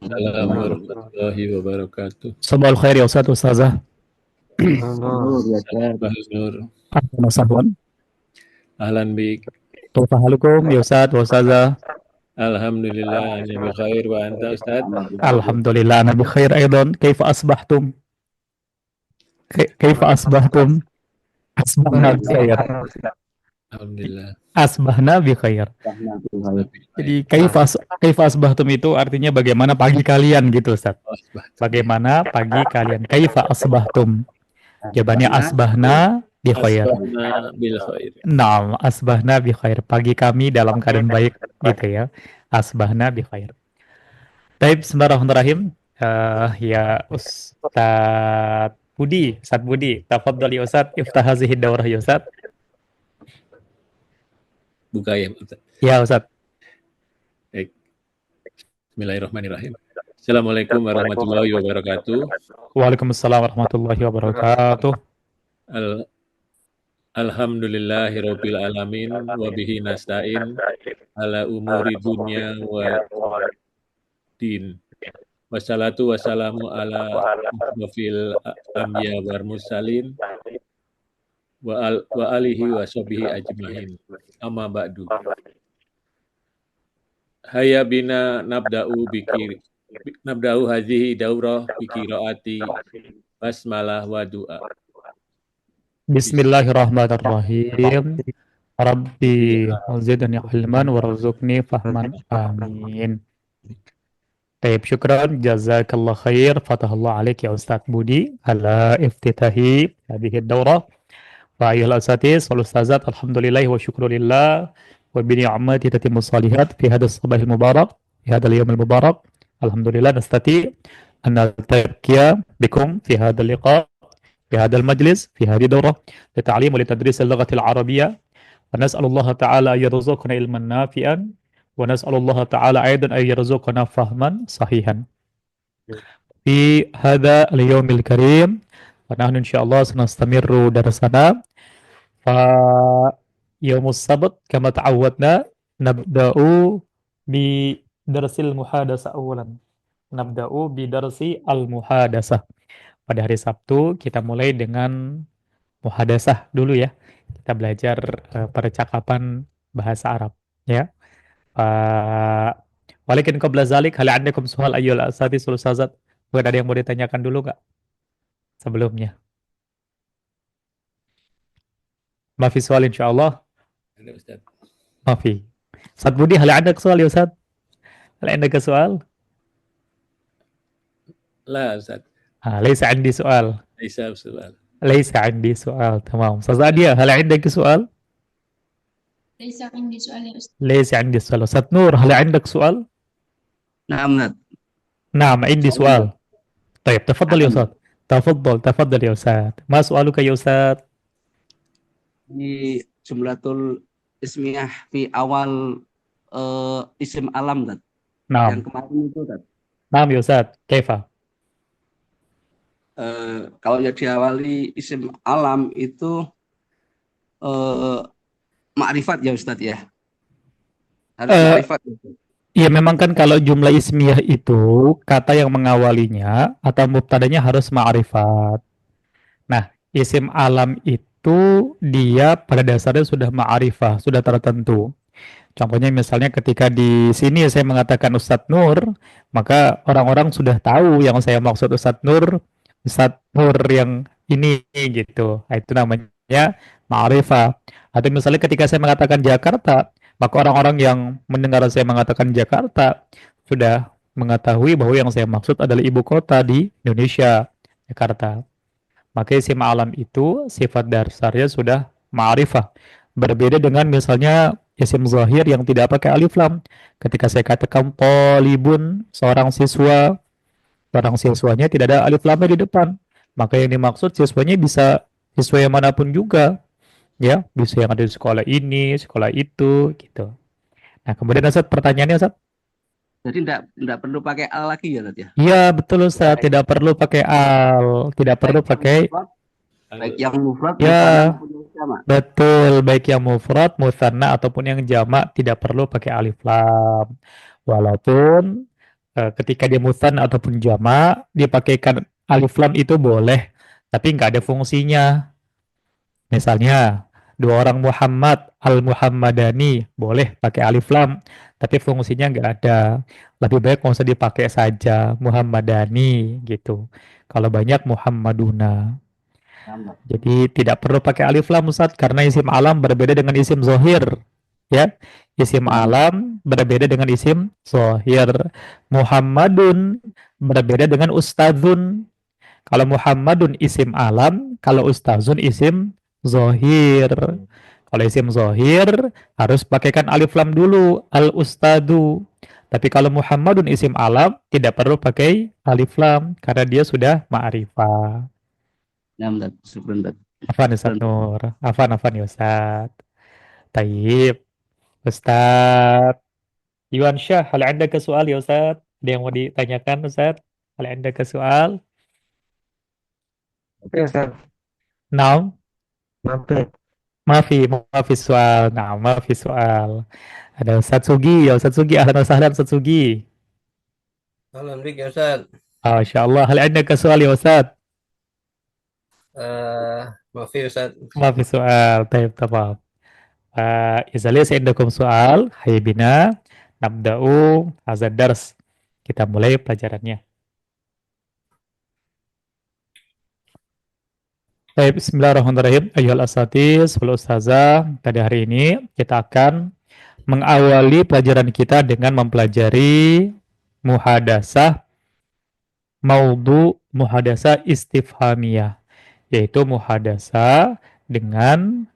Assalamualaikum warahmatullahi wabarakatuh. Sabah al-khair ya Ustaz, Ustazah. Nur ya Ustaz. Sabah Nur. Ahlan sahlan. Ahlan bik. Kaifa halukum ya Ustaz, Ustazah? Alhamdulillah, ana bi khair wa anta Ustaz. Alhamdulillah, ana bi khair aidan. Kaifa asbahtum? Kaifa asbahtum? Asbahna bi khair. Alhamdulillah. Asbahna bi khair. Jadi kaifa asbahtum itu artinya bagaimana pagi kalian gitu Ustaz. Bagaimana pagi kalian? Kaifa asbahtum? Jawabannya asbahna bi khair. Asbahna bil khair. Naam, asbahna bi khair. Pagi kami dalam keadaan baik gitu ya. Asbahna bi khair. Baik, bismillahirrahmanirrahim. Ya Ustaz Budi, tafadhol ya Ustaz, iftah hazihi daurah ya Ustaz. Buka ya Ustaz. Ya Ustaz. Baik. Bismillahirrahmanirrahim. Assalamualaikum warahmatullahi wabarakatuh. Waalaikumsalam warahmatullahi wabarakatuh. Alhamdulillahirabbil alamin wa bihi nasta'in ala umuri dunya wa din. Wassalatu wassalamu ala asyrafil anbiya wal mursalin wa alihi wa sahbihi ajmain. Amma ba'du. Hayya bina nabda'u hazihi daurah bi qiraati basmalah wa du'a. Bismillahirrahmanirrahim. Rabbi zidni ilman warzuqni fahman. Amin. Taib, syukran, jazakallah khair, fatahallah alaik ya Ustaz Budi ala iftitahi hadhihi daurah. Wa ayyuhal asatiz wal ustazat, alhamdulillah wa syukrulillah wa bi ni'mati tatimmu salihat fi hadzal sabahil mubarak, fi hadzal yawmil mubarak. Alhamdulillah nastati an naltaqiya bikum fi hadzal liqa, fi hadzal majlis, fi hadhihi daurah li ta'lim wa li tadris al-lughati al-arabiyyah. Wa nas'alullaha ta'ala ay yarzuqna ilman nafi'an wa nas'alullaha ta'ala aidan ay yarzuqna fahman sahihan. Fi hadha al-yawmil karim wa nahnu insyaallah sanastamirru darasana fa yaumus sabt kama ta'awwadna nabda'u bi darsil muhadasah awalan. Nabda'u bi darsi al-muhadasah. Pada hari Sabtu kita mulai dengan muhadasah dulu ya. Kita belajar percakapan bahasa Arab ya. Walakin qabla zalik hal 'andakum su'al ayyul asatidz wal ustazat? Mungkin ada yang mau ditanyakan dulu nggak sebelumnya? Mafi soal insyaallah. Ada Ustaz. Mafi. Ustaz Budi, hal ada soal ya Ustaz? Hal ada soal? La Ustaz. Laisa 'andi soal. Laisa soal. Laisa 'andi soal. Tamam. Ustaz Adia, hal عندك soal? ليس عندي سؤال يا أستاذ. ليس عندي سؤال. أستاذ نور هل عندك سؤال؟ نعم. نعم عندي سؤال. طيب تفضل يا أستاذ. تفضل يا أستاذ. ما سؤالك يا أستاذ؟ Di jumlatul ismiyah fi awal isim alam Tat. نعم. Yang kemarin itu Tat. نعم يا أستاذ. كيف؟ Kalau yang diawali isim alam itu ma'rifat ya Ustadz ya. Harus ma'rifat. Ya memang kan kalau jumlah ismiyah itu kata yang mengawalinya atau mubtadanya harus ma'rifat. Nah, isim alam itu dia pada dasarnya sudah ma'rifah, sudah tertentu. Contohnya misalnya ketika di sini saya mengatakan Ustadz Nur, maka orang-orang sudah tahu yang saya maksud Ustadz Nur yang ini gitu. Nah, itu namanya ma'rifah. Atau misalnya ketika saya mengatakan Jakarta, maka orang-orang yang mendengar saya mengatakan Jakarta sudah mengetahui bahwa yang saya maksud adalah ibu kota di Indonesia, Jakarta. Maka isim alam itu sifat dasarnya sudah ma'rifah. Berbeda dengan misalnya isim zahir yang tidak pakai alif lam. Ketika saya katakan talibun, seorang siswa, seorang siswanya tidak ada alif lamnya di depan. Maka yang dimaksud siswanya bisa siswa yang manapun juga. Ya, bisa yang ada di sekolah ini, sekolah itu, gitu. Nah, kemudian Ustaz, pertanyaannya Ustaz? Jadi tidak perlu pakai al lagi ya Tat ya? Iya, betul Ustaz, tidak perlu pakai al, tidak perlu pakai baik yang mufrad ya, jamak. betul, baik yang mufrad, mutsanna ataupun yang jamak tidak perlu pakai alif lam. Walaupun ketika dia musanna ataupun jamak dipakaikan alif lam itu boleh, tapi nggak ada fungsinya. Misalnya dua orang Muhammad, al-Muhammadani, boleh pakai alif lam, tapi fungsinya nggak ada. Lebih baik nggak usah dipakai saja Muhammadani gitu. Kalau banyak Muhammaduna. Jadi tidak perlu pakai alif lam Ustaz, karena isim alam berbeda dengan isim zohir. Ya, isim alam berbeda dengan isim zohir. Muhammadun berbeda dengan ustadzun. Kalau Muhammadun isim alam, kalau ustazun isim zohir. Kalau isim zohir harus pakaikan alif lam dulu, al ustadu. Tapi kalau Muhammadun isim alam tidak perlu pakai alif lam karena dia sudah ma'rifah. نعم Ustaz. Syukran Ustaz. Afan Ustaz Nur. Afan ya Ustaz. Taib. Ustaz Iwan Syah, hal anda ke soal ya Ustaz? Ada yang mau ditanyakan Ustaz? Hal anda ke soal? Oke, Ustaz. Naam. Mampir. Maafi soal. Nah, maafi soal. Ada Ustaz Sugi ya Ustaz Sugi. Ahlan wa sahlan Ustaz Sugi. Ahlan bik ya Ustaz. Masya Allah. Hal anda ke soal ya Ustaz? Maaf ya Ustaz. Maafi soal. Taib tabab. إذا ليس عندكم soal, hayya bina nabda'u hazad dars. Kita mulai pelajarannya. Baik, bismillahirrahmanirrahim. Ayyuhal asatis, wal ustazah. Pada hari ini kita akan mengawali pelajaran kita dengan mempelajari muhadasah maudhu muhadasah istifhamiyah, yaitu muhadasah dengan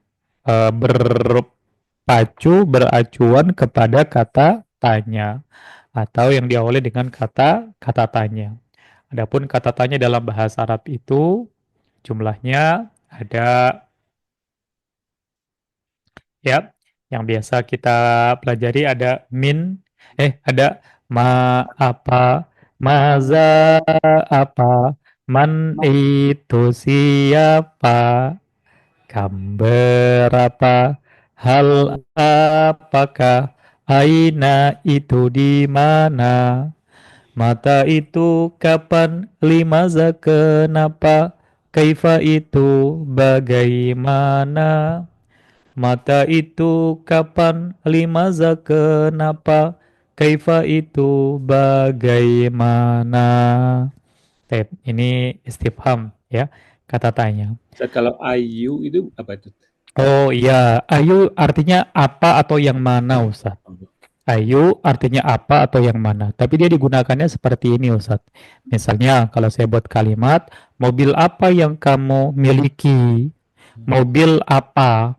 beracuan kepada kata tanya atau yang diawali dengan kata tanya. Adapun kata tanya dalam bahasa Arab itu jumlahnya ada ya, yang biasa kita pelajari ada ada ma apa, maza apa, man itu siapa, kam berapa, hal apakah, aina itu di mana, mata itu kapan, limaza kenapa, kaifa itu bagaimana, mata itu kapan, limaza kenapa, kaifa itu bagaimana. Ini istifham ya, kata tanya. Ustaz, kalau ayu itu apa itu? Oh iya, ayu artinya apa atau yang mana Ustaz? Ayu artinya apa atau yang mana? Tapi dia digunakannya seperti ini Ustaz. Misalnya kalau saya buat kalimat, mobil apa yang kamu miliki? Mobil apa?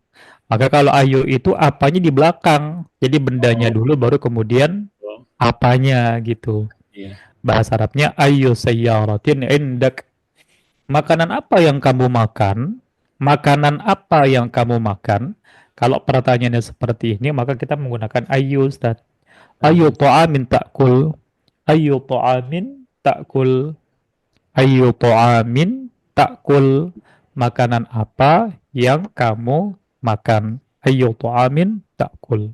Maka kalau ayu itu apanya di belakang. Jadi bendanya dulu baru kemudian apanya gitu. Iya. Bahasa Arabnya ayu sayyaratin indak. Makanan apa yang kamu makan? Makanan apa yang kamu makan? Kalau pertanyaannya seperti ini, maka kita menggunakan ayu, Ustaz. Ayu ta'amin ta'kul. Ayu ta'amin ta'kul. Ayu ta'amin ta'kul. Makanan apa yang kamu makan? Ayu ta'amin ta'kul.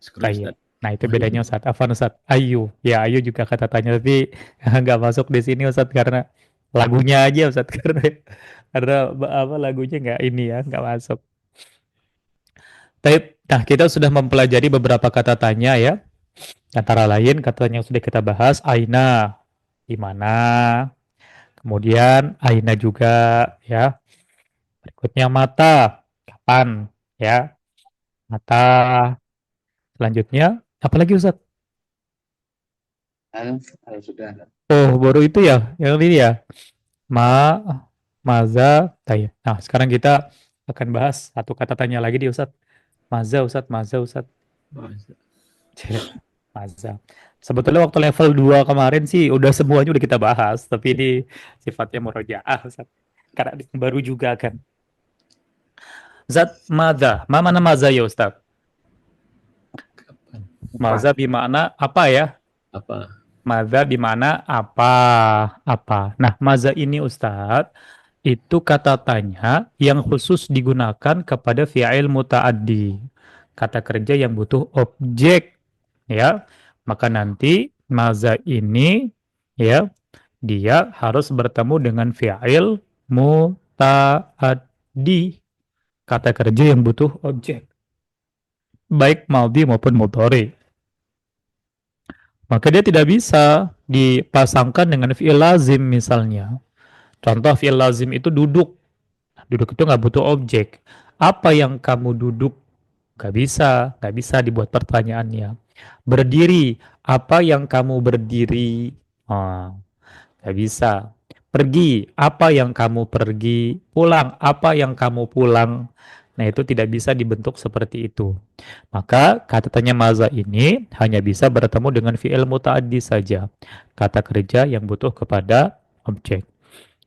Ustaz. Nah, itu bedanya Ustaz. Afan Ustaz. Ayu. Ya, ayu juga kata tanya, tapi nggak masuk di sini Ustaz karena lagunya aja Ustaz, karena apa lagunya nggak ini ya, nggak masuk. Nah, kita sudah mempelajari beberapa kata tanya ya. Antara lain kata tanya yang sudah kita bahas, aina, di mana. Kemudian aina juga ya. Berikutnya mata, kapan ya. Mata. Selanjutnya apa lagi Ustaz? Sudah. Oh, baru itu ya, yang ini ya. Maza, tayyib. Nah, sekarang kita akan bahas satu kata tanya lagi di Ustaz. Maza, Ustaz. Maza. Sebetulnya waktu level 2 kemarin sih udah semuanya udah kita bahas, tapi ini sifatnya murojaah Ustaz. Karena baru juga kan. Zat maza. Ma mana maza ya Ustaz? Maza bimana apa ya? Apa? Maza bimana apa? Apa. Nah, maza ini Ustaz itu kata tanya yang khusus digunakan kepada fi'il muta'addi. Kata kerja yang butuh objek ya. Maka nanti maza ini ya dia harus bertemu dengan fi'il muta'addi, kata kerja yang butuh objek, baik madhi maupun mudhari. Maka dia tidak bisa dipasangkan dengan fi'il lazim misalnya. Contoh fi'il lazim itu duduk. Duduk itu nggak butuh objek. Apa yang kamu duduk? Nggak bisa dibuat pertanyaannya. Berdiri, apa yang kamu berdiri? Nggak bisa. Pergi, apa yang kamu pergi? Pulang, apa yang kamu pulang? Nah, itu tidak bisa dibentuk seperti itu. Maka kata tanya maza ini hanya bisa bertemu dengan fi'il muta'addi saja. Kata kerja yang butuh kepada objek.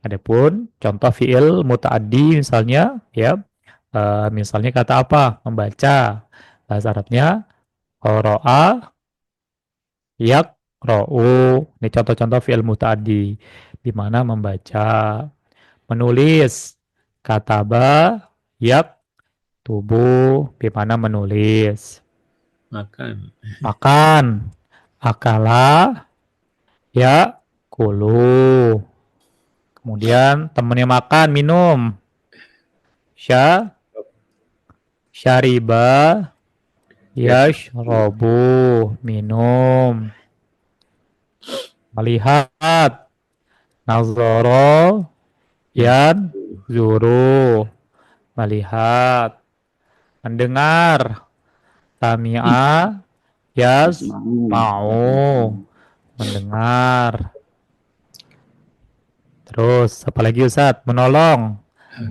Adapun contoh fi'il muta'addi misalnya ya, misalnya kata apa? Membaca. Bahasa Arabnya qara'a yaqra'u. Ini contoh-contoh fi'il muta'addi di mana membaca. Menulis. Kataba yaktubu, di mana menulis. Makan. Akala yakulu. Kemudian temannya makan, minum. Syariba yashrobu, minum. Melihat. Nazara yanzuru, melihat. Mendengar. Sami'a yasma'u, mendengar. Terus apa lagi Ustaz? Menolong.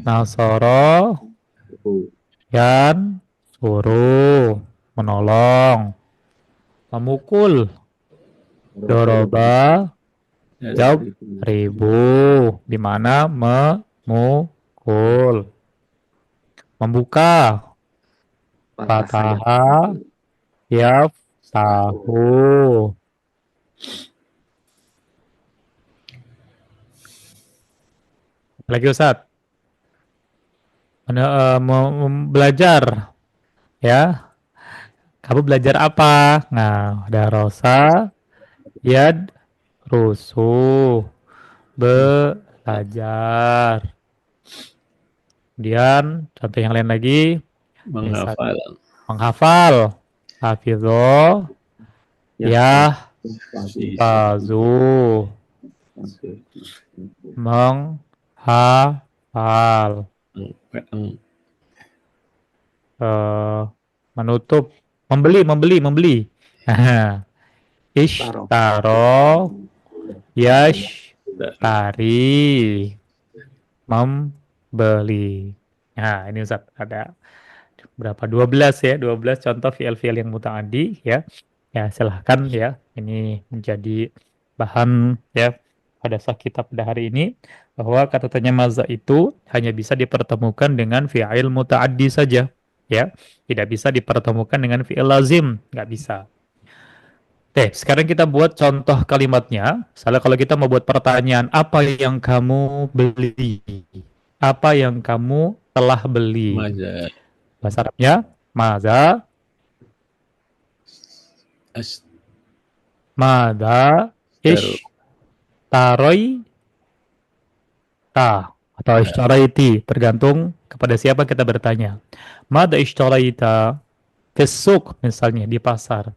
Nasara yansuru, menolong. Memukul. Doroba ribu, di mana memukul. Membuka. Fataha yaftahu. Lagi Ustaz. Belajar ya. Kamu belajar apa? Nah, darasa yad rusu, belajar. Kemudian contoh yang lain lagi, menghafal. Hafidho yahfazu, menghafal. Menutup. Membeli. Ishtaro yashtari, membeli. Nah, ini Ustaz ada berapa? 12 ya, 12 contoh fi'il-fi'il yang muta'addi ya. Ya, silahkan ya. Ini menjadi bahan ya pada saat kita pada hari ini, bahwa kata tanya maza itu hanya bisa dipertemukan dengan fi'il muta'addi saja ya. Tidak bisa dipertemukan dengan fi'il lazim, nggak bisa. Oke, sekarang kita buat contoh kalimatnya. Misalnya kalau kita mau buat pertanyaan, apa yang kamu beli? Apa yang kamu telah beli? Bahasa Arabnya, maza. Mada ishtaroita atau ishtaraiti, tergantung kepada siapa kita bertanya. Mada ishtaraita fisuk, misalnya di pasar.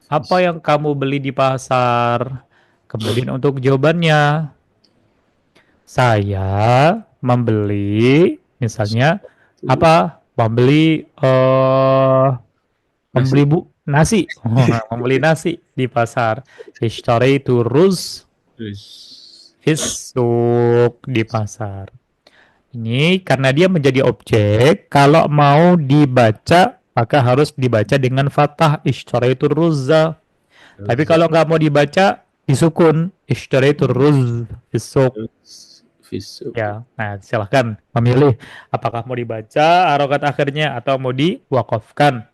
Apa yang kamu beli di pasar? Kemudian untuk jawabannya, saya membeli, misalnya apa? Membeli nasi. Membeli nasi di pasar. Ishtaraitu ruz fisuk, di pasar. Ini karena dia menjadi objek, kalau mau dibaca maka harus dibaca dengan fathah, ishtaraitu ruzza. Tapi kalau nggak mau dibaca, disukun, ishtaraitu ruz fisuk. Ya, nah silahkan memilih apakah mau dibaca harokat akhirnya atau mau diwakafkan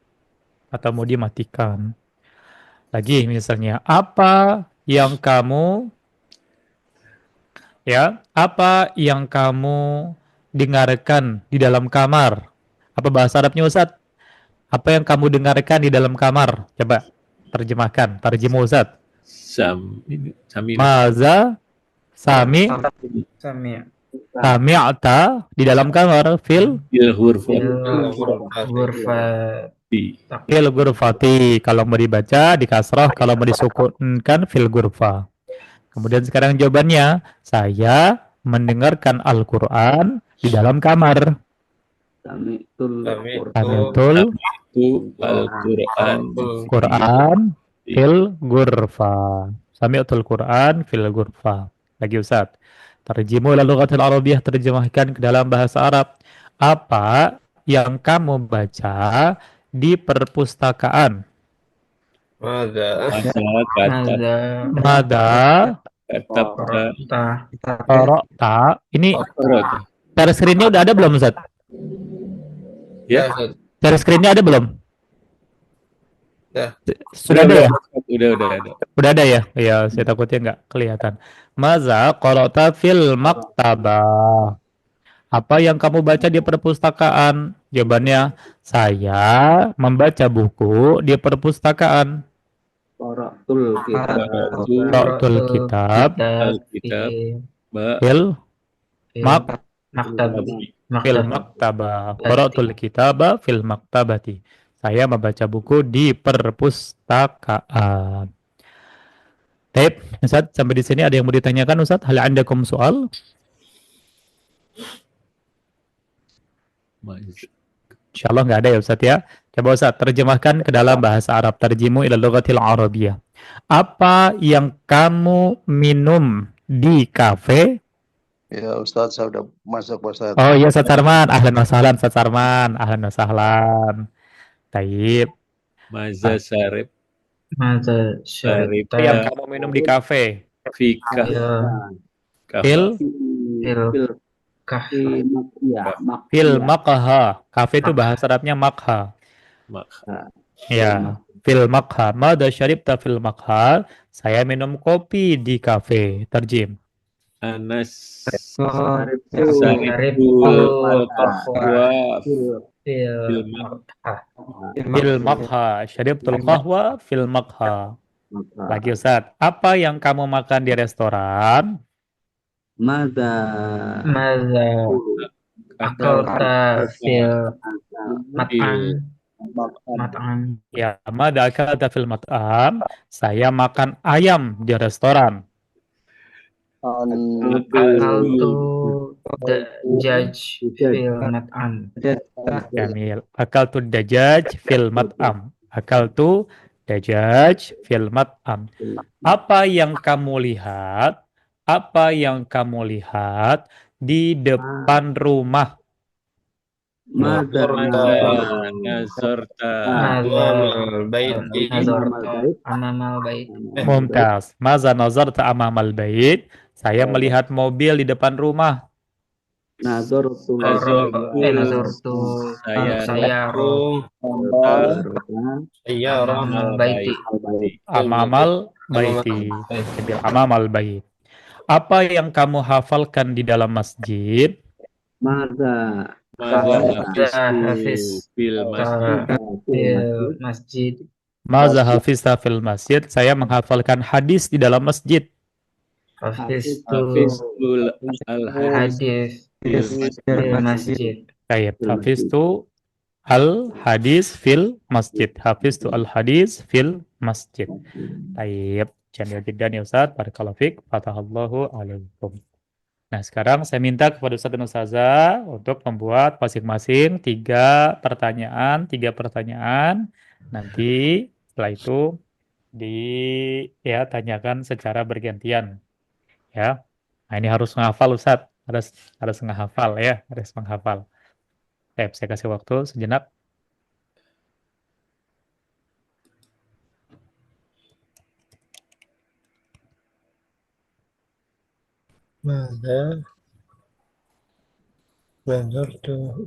atau mau dimatikan. Lagi misalnya, apa yang kamu dengarkan di dalam kamar? Apa bahasa Arabnya Ustaz? Apa yang kamu dengarkan di dalam kamar? Coba terjemahkan, tarjimah Ustaz. Sami. Maza sami'ta di dalam kamar fil ghurfati. Kalau mau dibaca di kasrah, kalau mau disukunkan fil ghurfa. Kemudian sekarang jawabannya, saya mendengarkan Al-Qur'an di dalam kamar. Sami'tul Qur'an fil ghurfa. Sami'tul Qur'an fil ghurfa. Lagi Ustaz. Tarjimu ila lughatil Arabiyyah, terjemahkan ke dalam bahasa Arab. Apa yang kamu baca di perpustakaan? Mada. Mada qara'ta. Ini share screen-nya udah ada belum Ustaz? Ya, Ustaz. Share screen-nya ada belum? Ya. Sudah ada ya? Udah ada. Udah ada ya? Iya, saya takutnya nggak kelihatan. Maza qara'ta fil maktabah. Apa yang kamu baca di perpustakaan? Jawabannya, saya membaca buku di perpustakaan. Qara'tul kitab fil maktabah. Qara'tul kitaba fil maktabati. Saya membaca buku di perpustakaan. Baik, Ustaz, sampai di sini ada yang mau ditanyakan Ustaz? Hal andakum soal? Insyaallah nggak ada ya Ustaz ya. Coba Ustaz terjemahkan ke dalam bahasa Arab. Tarjimu ila lughatil Arabiyyah. Apa yang kamu minum di kafe? Ya Ustaz, saya udah masuk Ustaz. Oh iya Ustaz Sarman, ahlan wa sahlan Ustaz Sarman, ahlan wa sahlan. Taib. Maza syarib. Apa yang kamu minum di kafe? Fika. Fil maqha. Kafe itu bahasa Arabnya maqha. Ya, fil maqha. Mada syaribta fil maqha? Saya minum kopi di kafe. Terjem. Anas fil maqha. Syaribtul qahwa fil maqha. Lagi Ustaz, apa yang kamu makan di restoran? Mada akalta fil Ya, mada akalta fil mat'am? Saya makan ayam di restoran. Jamil. Akaltu dajaj fil mat'am. Akaltu dajaj fil mat'am. Apa yang kamu lihat? Apa yang kamu lihat di depan rumah? Mumtaz. Maza nazarta amamal bait? Saya melihat mobil di depan rumah. Amamal baiti. Amamal bait. Apa yang kamu hafalkan di dalam masjid? Maza hafizta fil masjid? Saya menghafalkan hadis di dalam masjid. Hafiztul al-hadis fil masjid. Hafiztu al-hadis fil masjid. Hafiztu al-hadis fil masjid. Taib. Jamil jiddan ya Ustaz. Barakallahu fiik. Fatahallahu alaikum. Nah, sekarang saya minta kepada Ustaz dan Ustazah untuk membuat masing-masing 3 pertanyaan. Nanti setelah itu tanyakan secara bergantian. Ya. Nah, ini harus menghafal Ustaz. Harus menghafal ya, harus menghafal. Saya kasih waktu sejenak. Mada nazartu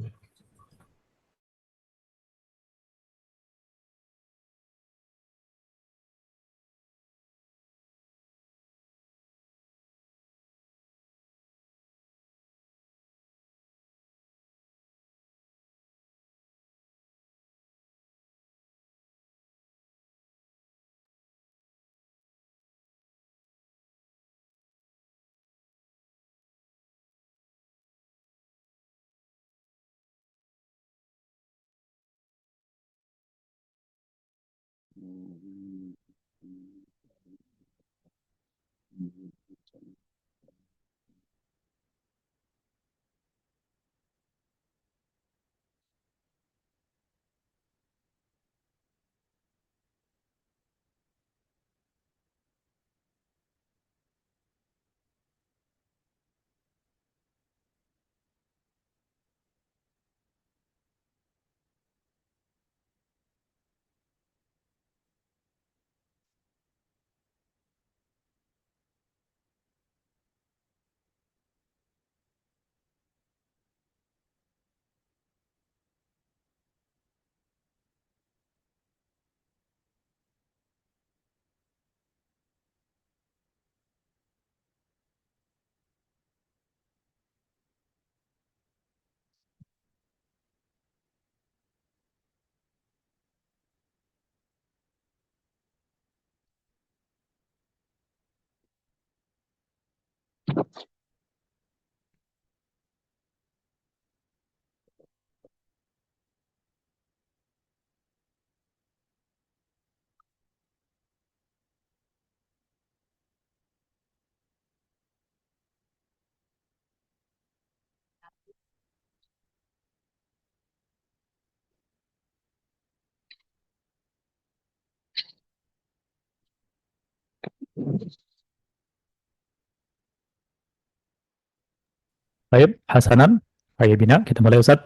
Baik, Hasanan, Baik Bina, kita mulai Ustaz.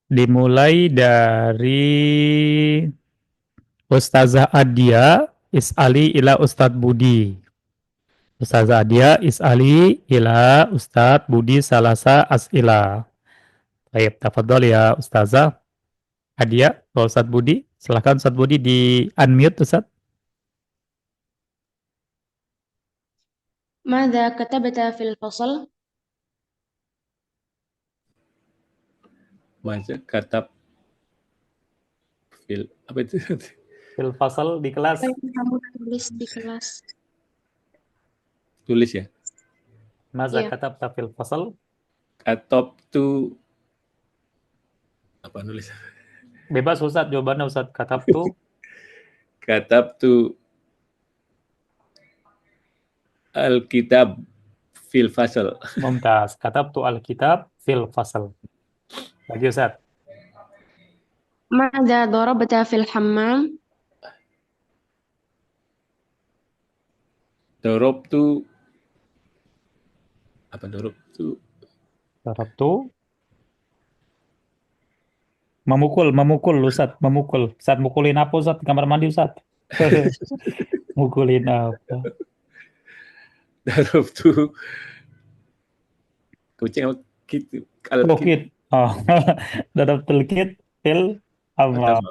Dimulai dari Ustazah Adia Is'ali ila Ustadz Budi. Ustazah Adia Is'ali ila Ustadz Budi Salasa As'ila. Baik, tafadhol ya Ustazah Adia, Ustadz Budi. Silakan Ustadz Budi di unmute Ustadz. ماذا كتبت في الفصل؟ Maza katab fil apa itu? Fil fasal di kelas. Apa yang kamu tulis di kelas? Tulis ya. Maza Iya. katabta fil fasal. Katab tu apa nulis? Bebas Ustadz, jawabannya Ustadz. Katabtu. Katab tu al-kitab fil fasal. Mumtaz. Katabtu al-kitab fil fasal. Lagi Ustadz. ماذا ضربت في الحمام؟ Dorob tu apa dorob tu? Darabtu. Memukul Ustadz, memukul. Ustadz mukulin apa Ustadz? Kamar mandi Ustadz. Mukulin apa? Dorob tu kucing apa gitu. Tulkit. Oh. Darabtul kit fil hammam.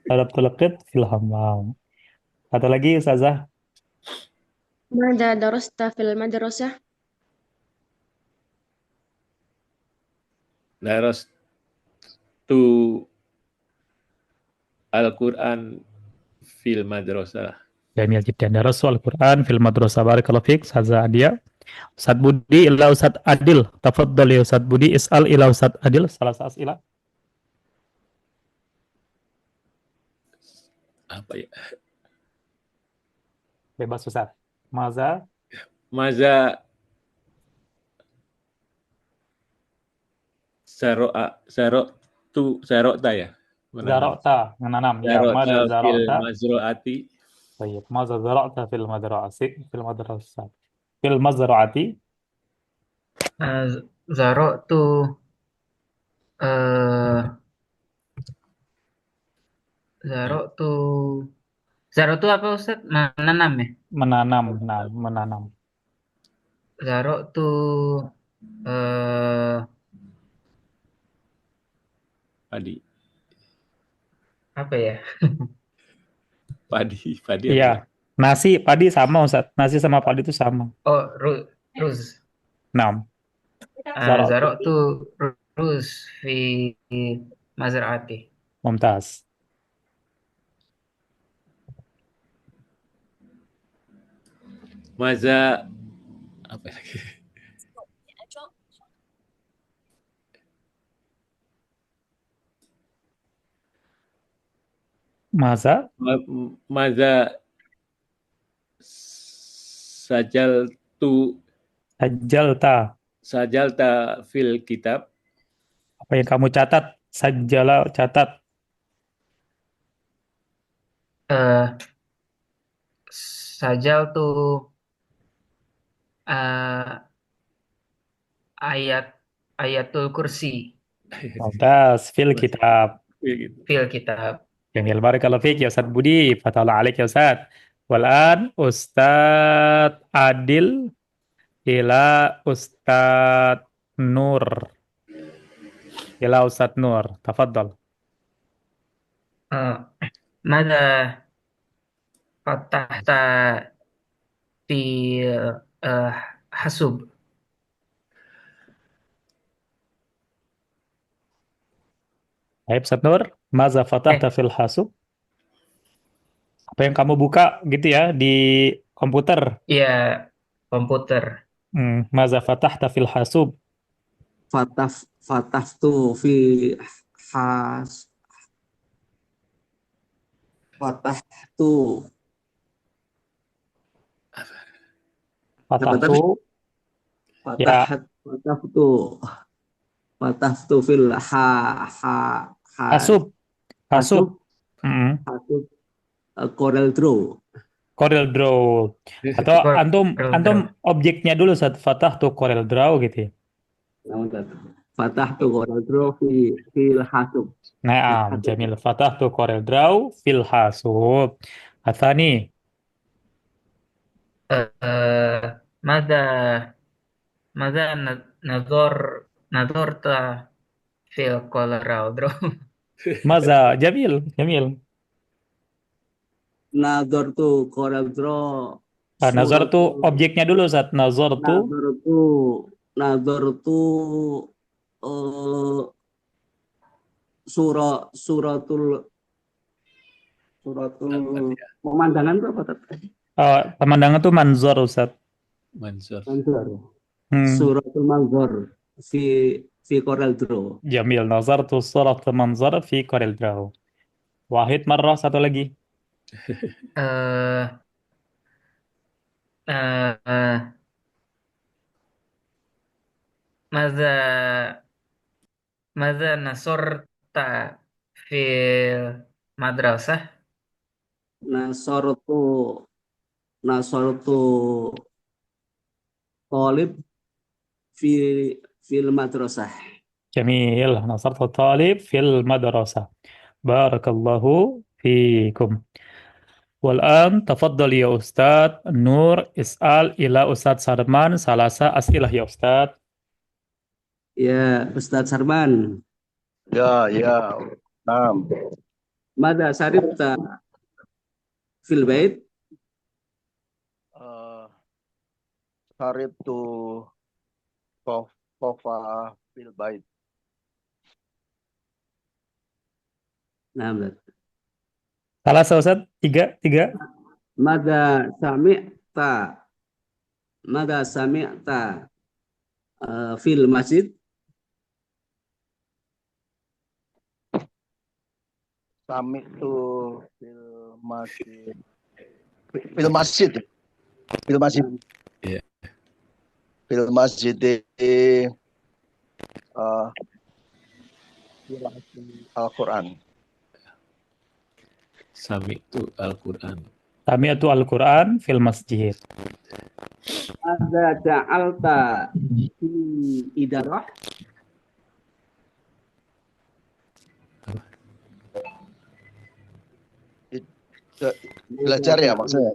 Darabtul kit fil hammam. Satu lagi Ustazah. ماذا درست في المدرسة؟ Daras tu Al-Quran fil madrasah. Jamil jiddan. Darasu al-Quran fil madrasah. Barakallahu fiik. Ustazah Adia. Ustadz Budi ila Ustadz Adil. Tafadhal ya Ustadz Budi. Is'al ila Ustadz Adil. Salah as'ila. Apa ya? Bebas Ustadz. Maza. Maza sarokta ya. Zarokta. Menanam. Ya, maza Fil zarokta. mazroati. Baik. Maza zarokta fil madrasah. Fil madrasah. Fil mazraati. Zaro tuh Zaro tuh Zaro tuh apa Ustaz? Menanam ya? Menanam. Nah, menanam. Zaro tuh Padi. apa ya? Padi Iya. Nasi, padi sama Ustaz. Nasi sama padi itu sama. Oh, ruz. Nah, Zaro tuh ruz fi mazraati. Mumtaz. Maza apa lagi? Maza Maza sajaltu sajalta. sajalta fil kitab. Apa yang kamu catat? Sajala catat. Eh, Sajal tuh eh, ayatul kursi Mumtaz fil kitab. Gitu. fil kitab. Jamil, barakallahu fiik ya Ustaz Budi. Fatahullah alaik ya Ustaz. Walan Ustaz Adil ila Ustaz Nur. Ila Ustaz Nur. Tafadhal. Eh, Mada fatahta fi eh, hasub. Baik, Ustaz Nur. Maza fatahta fil hasub. Apa yang kamu buka gitu ya di komputer? Ya, komputer. Maza fatahta fil hasub. Fataftu fi has fatahtu Fatahtu. Ya. fataftu fil Hasub. Hasub. hasub Corel Draw. Corel Draw. Atau antum Draw. objeknya dulu saat fatahtu Corel Draw gitu ya. Fatahtu Corel Draw fil hasub. Naam, jamil. Fatahtu Corel Draw fil hasub. Athani. Mada nazarta fil Corel Draw. Maza, jamil, jamil. Nazar tu Corel Draw. Nazar tu objeknya dulu saat nazar tu suratul pemandangan itu apa tadi? pemandangan tuh manzor Ustaz. Mansur. Suratul manzor fi Corel Draw. Jamil, nazar tu suratul manzor fi Corel Draw. Wahid marrah, satu lagi. Maza nasorta fil madrasah. Nasortu talib fil madrasah. Jamil, nasartu talib fil madrasah. Barakallahu fikum. Wal'an tafaddal ya Ustaz Nur is'al ila Ustaz Sarman salasa as'ilah ya Ustaz. Ya, Ustaz Sarman. Ya. Naam. Mada sarifta fil bait? Saribtu sofa fil bait. Nah, Salasa Ustaz, tiga. Mada sami'ta fil masjid? Sami'tu fil masjid. Fil masjid. Iya. Fil masjid Al-Quran. Sami'tu Al-Quran. Sami'tu Al-Quran fil masjid. Ada ja'alta fi idarah? Belajar ya maksudnya.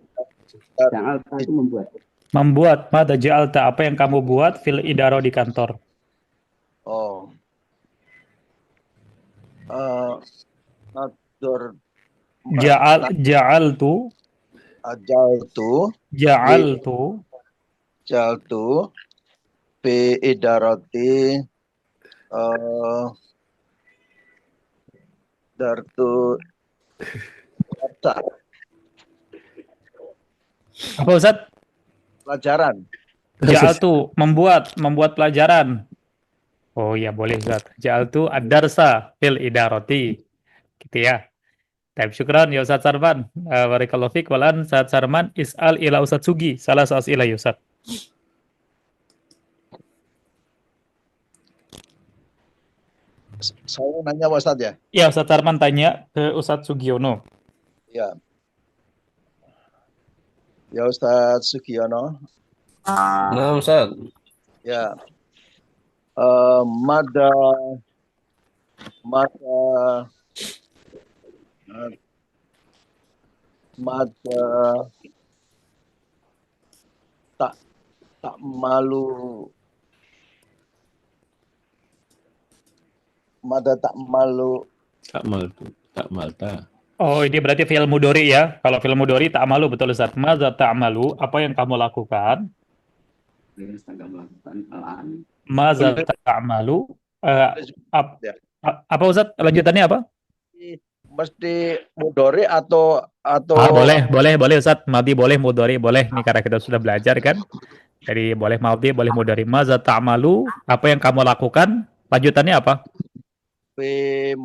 Ja'alta itu membuat. Membuat, mada ja'alta, apa yang kamu buat fil idaro di kantor? Oh. Nadur. Ja'altu fi idarati dartu apa Ustaz? Pelajaran. Ja'altu membuat pelajaran. Oh iya boleh Ustaz. Ja'altu ad-darsa fil idarati. Gitu ya. Taib, syukran ya Ustaz Sarman. Barakallahu fiik. Walan Ustaz Sarman is'al ila Ustaz Sugi. Salah ila ya Ustaz. Saya nanya Pak Ustadz ya. Ya, Ustaz Sarman tanya ke Ustaz Sugiono. Ya. Ya Ustadz Sugiono. Nah, Ustaz. Ya. Mada tak malu Tak malta. Oh, ini berarti fi'il mudhari ya. Kalau fi'il mudhari ta'malu, betul Ustaz. Madza ta'malu, apa yang kamu lakukan? Madza ta'malu. Ya. Apa Ustaz? Lanjutannya apa? Mesti mudhari atau Boleh Ustaz. Madhi boleh, mudhari boleh. Ini karena kita sudah belajar kan. Jadi boleh madhi, boleh mudhari. Madza ta'malu, apa yang kamu lakukan? Lanjutannya apa? fil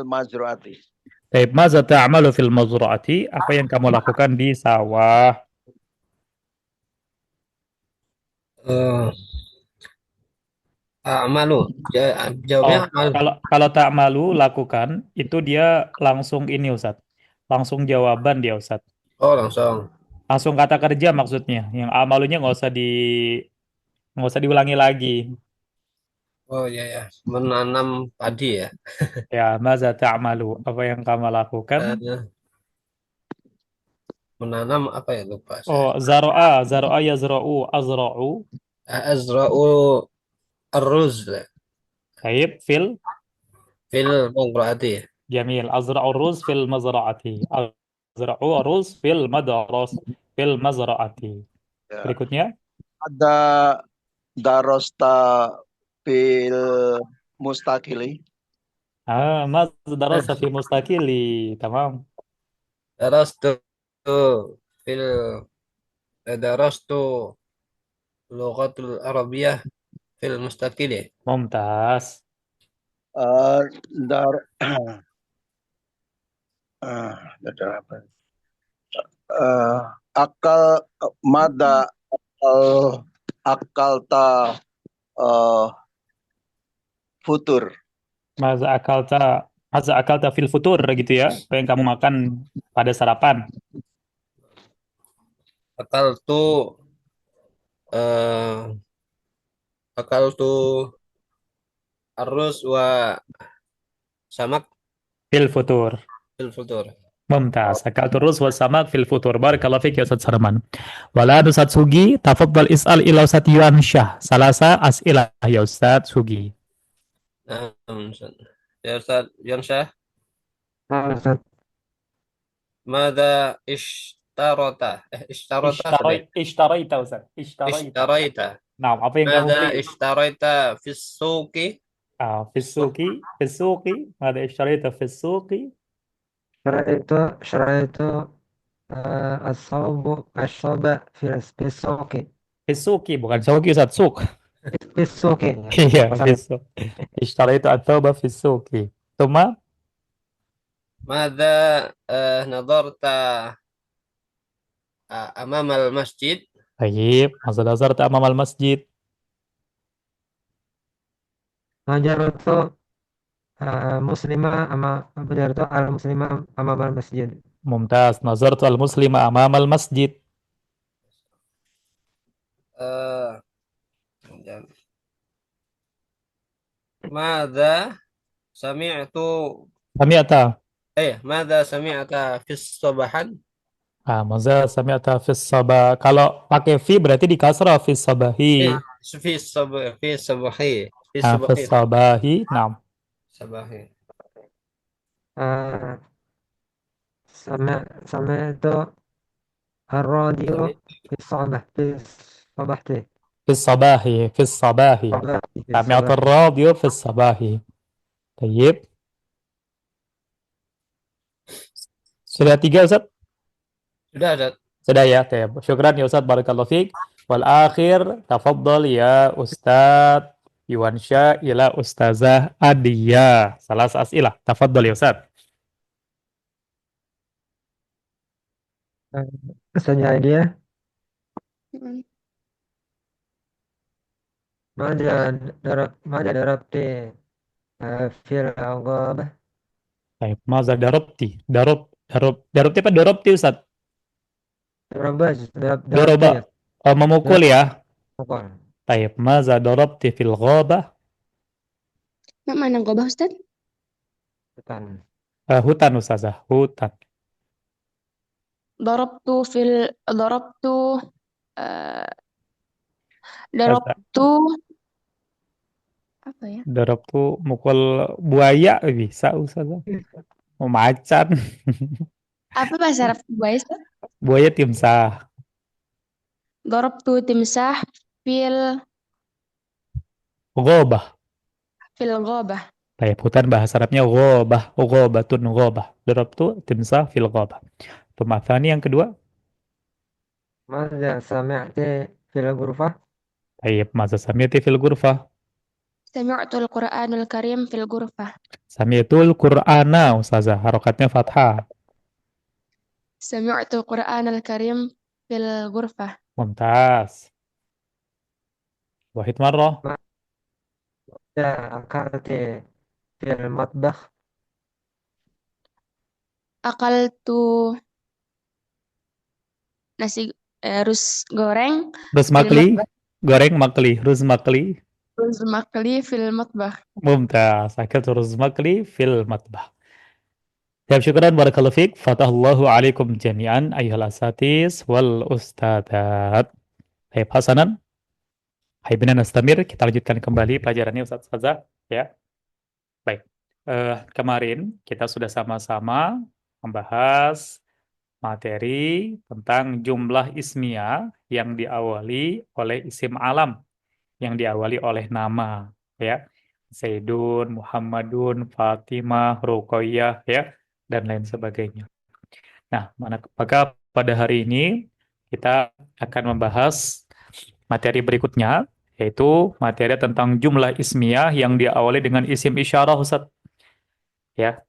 mazruati. Baik, madza ta'malu fil mazru'ati, apa yang kamu lakukan di sawah? Amalu. Jawabnya amalu. Kalau ta'malu lakukan, itu dia langsung ini Ustaz. Langsung jawaban dia Ustaz. Oh, langsung. Langsung kata kerja maksudnya. Yang amalunya nggak usah diulangi lagi. Oh ya. Menanam padi ya. Ya, madza ta'malu, apa yang kamu lakukan? Menanam apa ya, lupa saya. Oh, zar'a yazra'u, azra'u. Azra'u ar-ruz. Baik, fil mazru'ati. jamil. Azra'u ruz fil mazra'ati. Azra'u ruz fil mazra'ati. Ya. Berikutnya. Ada darosta fil mustaqili. ماذا درست في مستقل تمام درست اللغة العربية في المستقل. ممتاز. akalta futur. Maza akalta fil futur gitu ya. Apa yang kamu makan pada sarapan? Akaltu arroz wa samak fil futur. Mumtaz. Akaltu ruz wa samak fil futur. Barakallahu fik ya Ustaz Sarman. Wala Ustaz Sugi, tafaddal is'al ila Ustaz Yuansyah. Salasa as'ilah ya Ustaz Sugi. Ya Ustaz Yuansyah. Ustaz. Mada ishtaraita Ustaz. Ishtaraita. Nah, apa yang kamu Mada beli? ishtaraita fis suqi. في السوق ماذا اشتريت في السوق؟ شريت الصوب في السوق. في السوق bukan سوق Ustaz, سوق. في السوق. Iya, في السوق. اشتريت الثوب في السوق. ثم ماذا نظرت أمام المسجد؟ طيب ماذا نظرت أمام المسجد؟ نظرت المسلمة أمام المسجد. ممتاز. نظرت المسلم أمام المسجد. ماذا سمعت ماذا سمعت في الصباح؟ ماذا سمعت في الصباح. Kalau pakai fi berarti di kasrah fi sabahi. في الصباح. في الصباح. نعم. صباح. سمعت الراديو في الصباح. في الصباح. سمعت الراديو في الصباح. طيب. Sudah 3 Ustaz? Sudah, Ustaz. Sudah ya, syukran ya Ustaz, barakallahu fiik. Wal akhir, tafaddal ya Ustaz Yuansyah ila Ustazah Adia. Salah as'ilah, tafaddal ya Ustaz. Ustaznya dia Mm. ماذا ضربت في الغابة Baik, maza darobti. Darobti apa dorobti, Ustaz? ضربت Doroba. ya Oh, memukul ضربت ya. mukul. Baik, maza darobti fil ghabah. Mak mana gobah Ustaz? Bukan. Hutan, Ustazah. Hutan. Darabtu fil darabtu eh, Ustazah. darabtu apa ya? Darobtu mukul buaya bisa, Ustazah. Oh, macan. Apa bahasa Arab buaya Ustaz? Buaya timsah. Darabtu timsah fil Ghabah. fil ghabah. Baik, hutan bahasa Arabnya ghabah. Ghabatun ghabah. Darobtu timsah fil ghabah. Pemathani yang kedua. ماذا سمعت في الغرفة Baik, maza sami'ti fil ghurfah. Sami'tul Qur'anul Karim fil ghurfah. Sami'tul Qur'ana, Ustazah. Harokatnya fathah. Sami'tul Qur'anul Karim fil ghurfah. Mumtaz. Wahid marrah. ماذا أكلت في المطبخ Akaltu nasi rus goreng Rus fil makli. matbah. Goreng makli. Rus makli. Rus makli fil matbah. Mumtaz. Akiltu rus makli fil matbah. Ya, syukran barakallahu fiik. Fatahallahu alaikum jami'an ayyuhal asatis wal ustadzat. Baik, Hasanan. Haibina nastamir. Kita lanjutkan kembali pelajarannya Ustaz Ustazah. Ya. Baik. Kemarin kita sudah sama-sama membahas materi tentang jumlah ismiyah yang diawali oleh isim alam, yang diawali oleh nama, ya. Zaidun, Muhammadun, Fatimah, Ruqayyah, ya, dan lain sebagainya. Nah, maka pada hari ini kita akan membahas materi berikutnya, yaitu materi tentang jumlah ismiyah yang diawali dengan isim isyarah, Ustaz. Ya,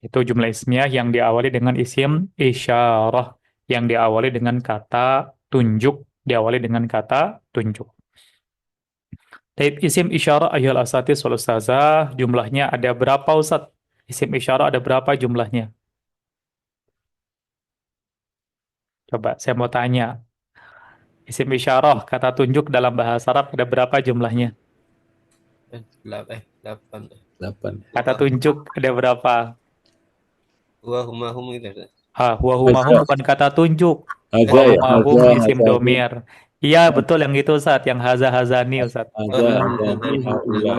itu jumlah ismiyah yang diawali dengan isim isyarah, yang diawali dengan kata tunjuk, diawali dengan kata tunjuk. Taib isim isyarah ayyuhal asatis wal ustazah, jumlahnya ada berapa, Ustaz? Isim isyarah ada berapa jumlahnya? Coba saya mau tanya. Isim isyarah, kata tunjuk dalam bahasa Arab ada berapa jumlahnya? 8. 8. Kata tunjuk ada berapa? Hum gitu. Ustaz. Huwa humahum bukan kata tunjuk. Haza Huwa ya. humahum Haza, isim haza, domir. Iya, betul yang itu, Ustaz. Yang haza hazani, Ustaz. haza, hazani, haula.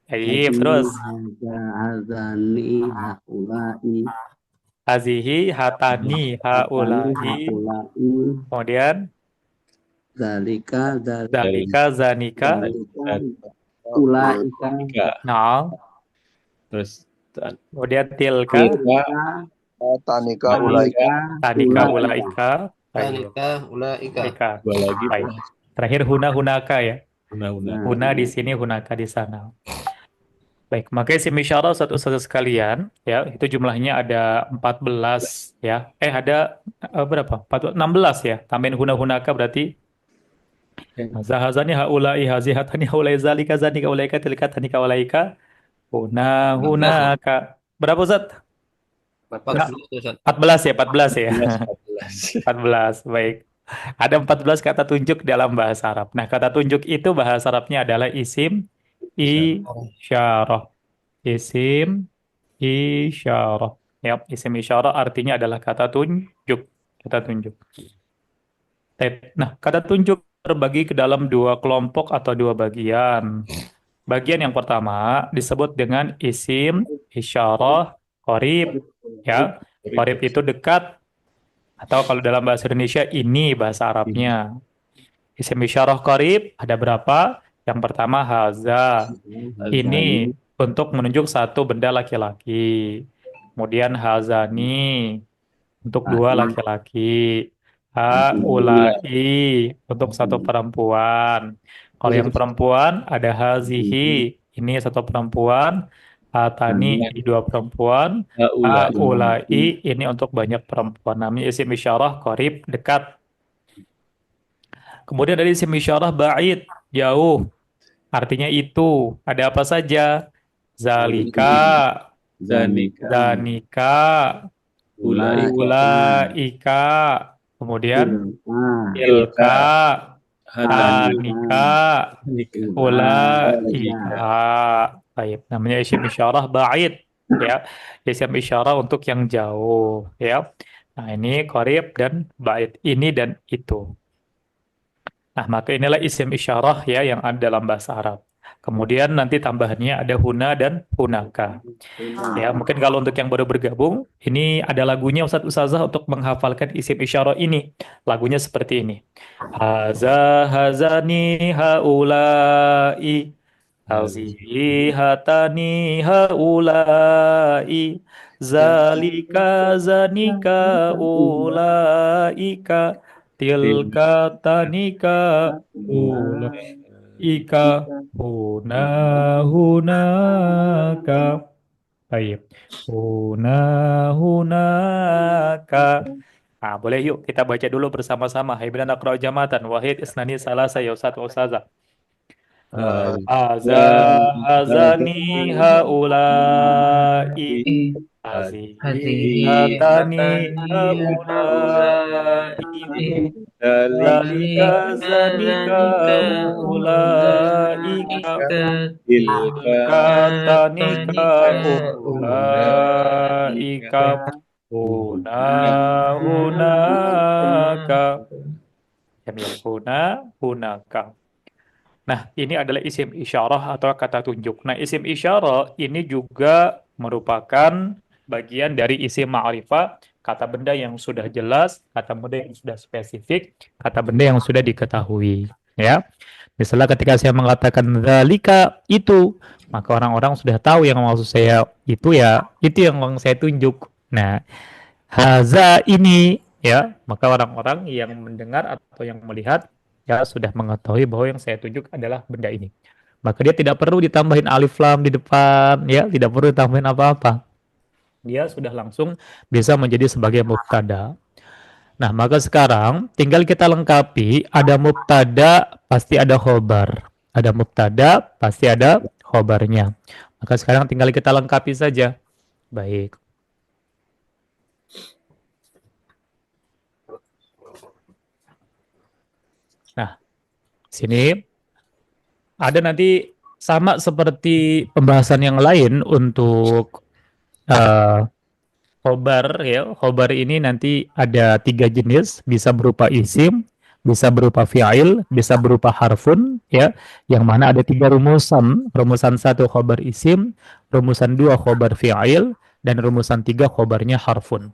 Iya, terus. Hazani haulai Hazihi, hatani, haulai. Kemudian, zalika dalika, zanika. ulaika Nah, Terus kemudian tilka, Tanika ulaika. tanika, ulaika. Tanika ulaika. Ika. dua lagi. Baik. Terakhir hunaka ya. Una. Huna di sini, hunaka di sana. Baik, maka isim isyarah satu-satu sekalian, ya, itu jumlahnya ada 14, ya. Ada berapa? 16 ya. Tambahin hunaka berarti zahazani haulai hazihatani haulai zalika zanika ulaika tilka tanika ulaika hunaka. Berapa, Ustaz? 14 Ustaz. 14 ya, 14 ya. 14. 14, baik. Ada 14 kata tunjuk dalam bahasa Arab. Nah, kata tunjuk itu bahasa Arabnya adalah isim isyarah. Isim isyarah. Ya, isim isyarah artinya adalah kata tunjuk. Kata tunjuk. Nah, kata tunjuk terbagi ke dalam dua kelompok atau dua bagian. Bagian yang pertama disebut dengan isim isyarah qarib. Ya, qarib itu dekat. Atau kalau dalam bahasa Indonesia, ini bahasa Arabnya. Isim isyarah qarib ada berapa? Yang pertama haza. Ini untuk menunjuk satu benda laki-laki. Kemudian hazani untuk dua laki-laki. Haulai untuk satu perempuan. Kalau yang perempuan ada hazihi. Ini satu perempuan. Hatani ini dua perempuan, Haulai. haulai ini untuk banyak perempuan. Namanya isim isyarah qarib, dekat. Kemudian dari isim isyarah ba'id, jauh. Artinya itu. Ada apa saja? Zalika, Zanika. zanika, Ulai. ulaika. Kemudian Tilka. tilka, Hatani. tanika, ulaika. Baik, namanya isim isyarah ba'id, ya. Isim isyarah untuk yang jauh, ya. Nah, ini qarib dan ba'id, ini dan itu. Nah, maka inilah isim isyarah ya yang ada dalam bahasa Arab. Kemudian nanti tambahannya ada huna dan hunaka. Ya, mungkin kalau untuk yang baru bergabung, ini ada lagunya Ustadz Ustazah untuk menghafalkan isim isyarah ini. Lagunya seperti ini. Haza hazani haulai, hazihi hatani haulai, zalika zanika ulaika, tilka tanika ulaika, huna hunaka. Baik. Hunaka. Nah, boleh yuk kita baca dulu bersama-sama. Haibna naqra'u jamatan. Wahid isnani salasa ya Ustaz wa Ustazah. Haza hazani haulai, hazihi hatani haulai, zalika zanika ulaika, tilka tanika ulaika, hunaka. Jamil, hunaka. Nah, ini adalah isim isyarah atau kata tunjuk. Nah, isim isyarah ini juga merupakan bagian dari isim ma'rifah, kata benda yang sudah jelas, kata benda yang sudah spesifik, kata benda yang sudah diketahui. Ya, misalnya ketika saya mengatakan dzalika itu, maka orang-orang sudah tahu yang maksud saya itu ya, itu yang saya tunjuk. Nah, haza ini ya, maka orang-orang yang mendengar atau yang melihat ya sudah mengetahui bahwa yang saya tunjuk adalah benda ini. Maka dia tidak perlu ditambahin alif lam di depan, ya, tidak perlu ditambahin apa-apa. Dia sudah langsung bisa menjadi sebagai mubtada. Nah, maka sekarang tinggal kita lengkapi, ada mubtada pasti ada khobar. Ada mubtada pasti ada khobarnya. Maka sekarang tinggal kita lengkapi saja. Baik. Nah, sini ada nanti sama seperti pembahasan yang lain untuk khobar ya. Khobar ini nanti ada 3 jenis, bisa berupa isim, bisa berupa fi'il, bisa berupa harfun ya. Yang mana ada 3 rumusan. Rumusan 1 khobar isim, rumusan 2 khobar fi'il, dan rumusan 3 khobarnya harfun.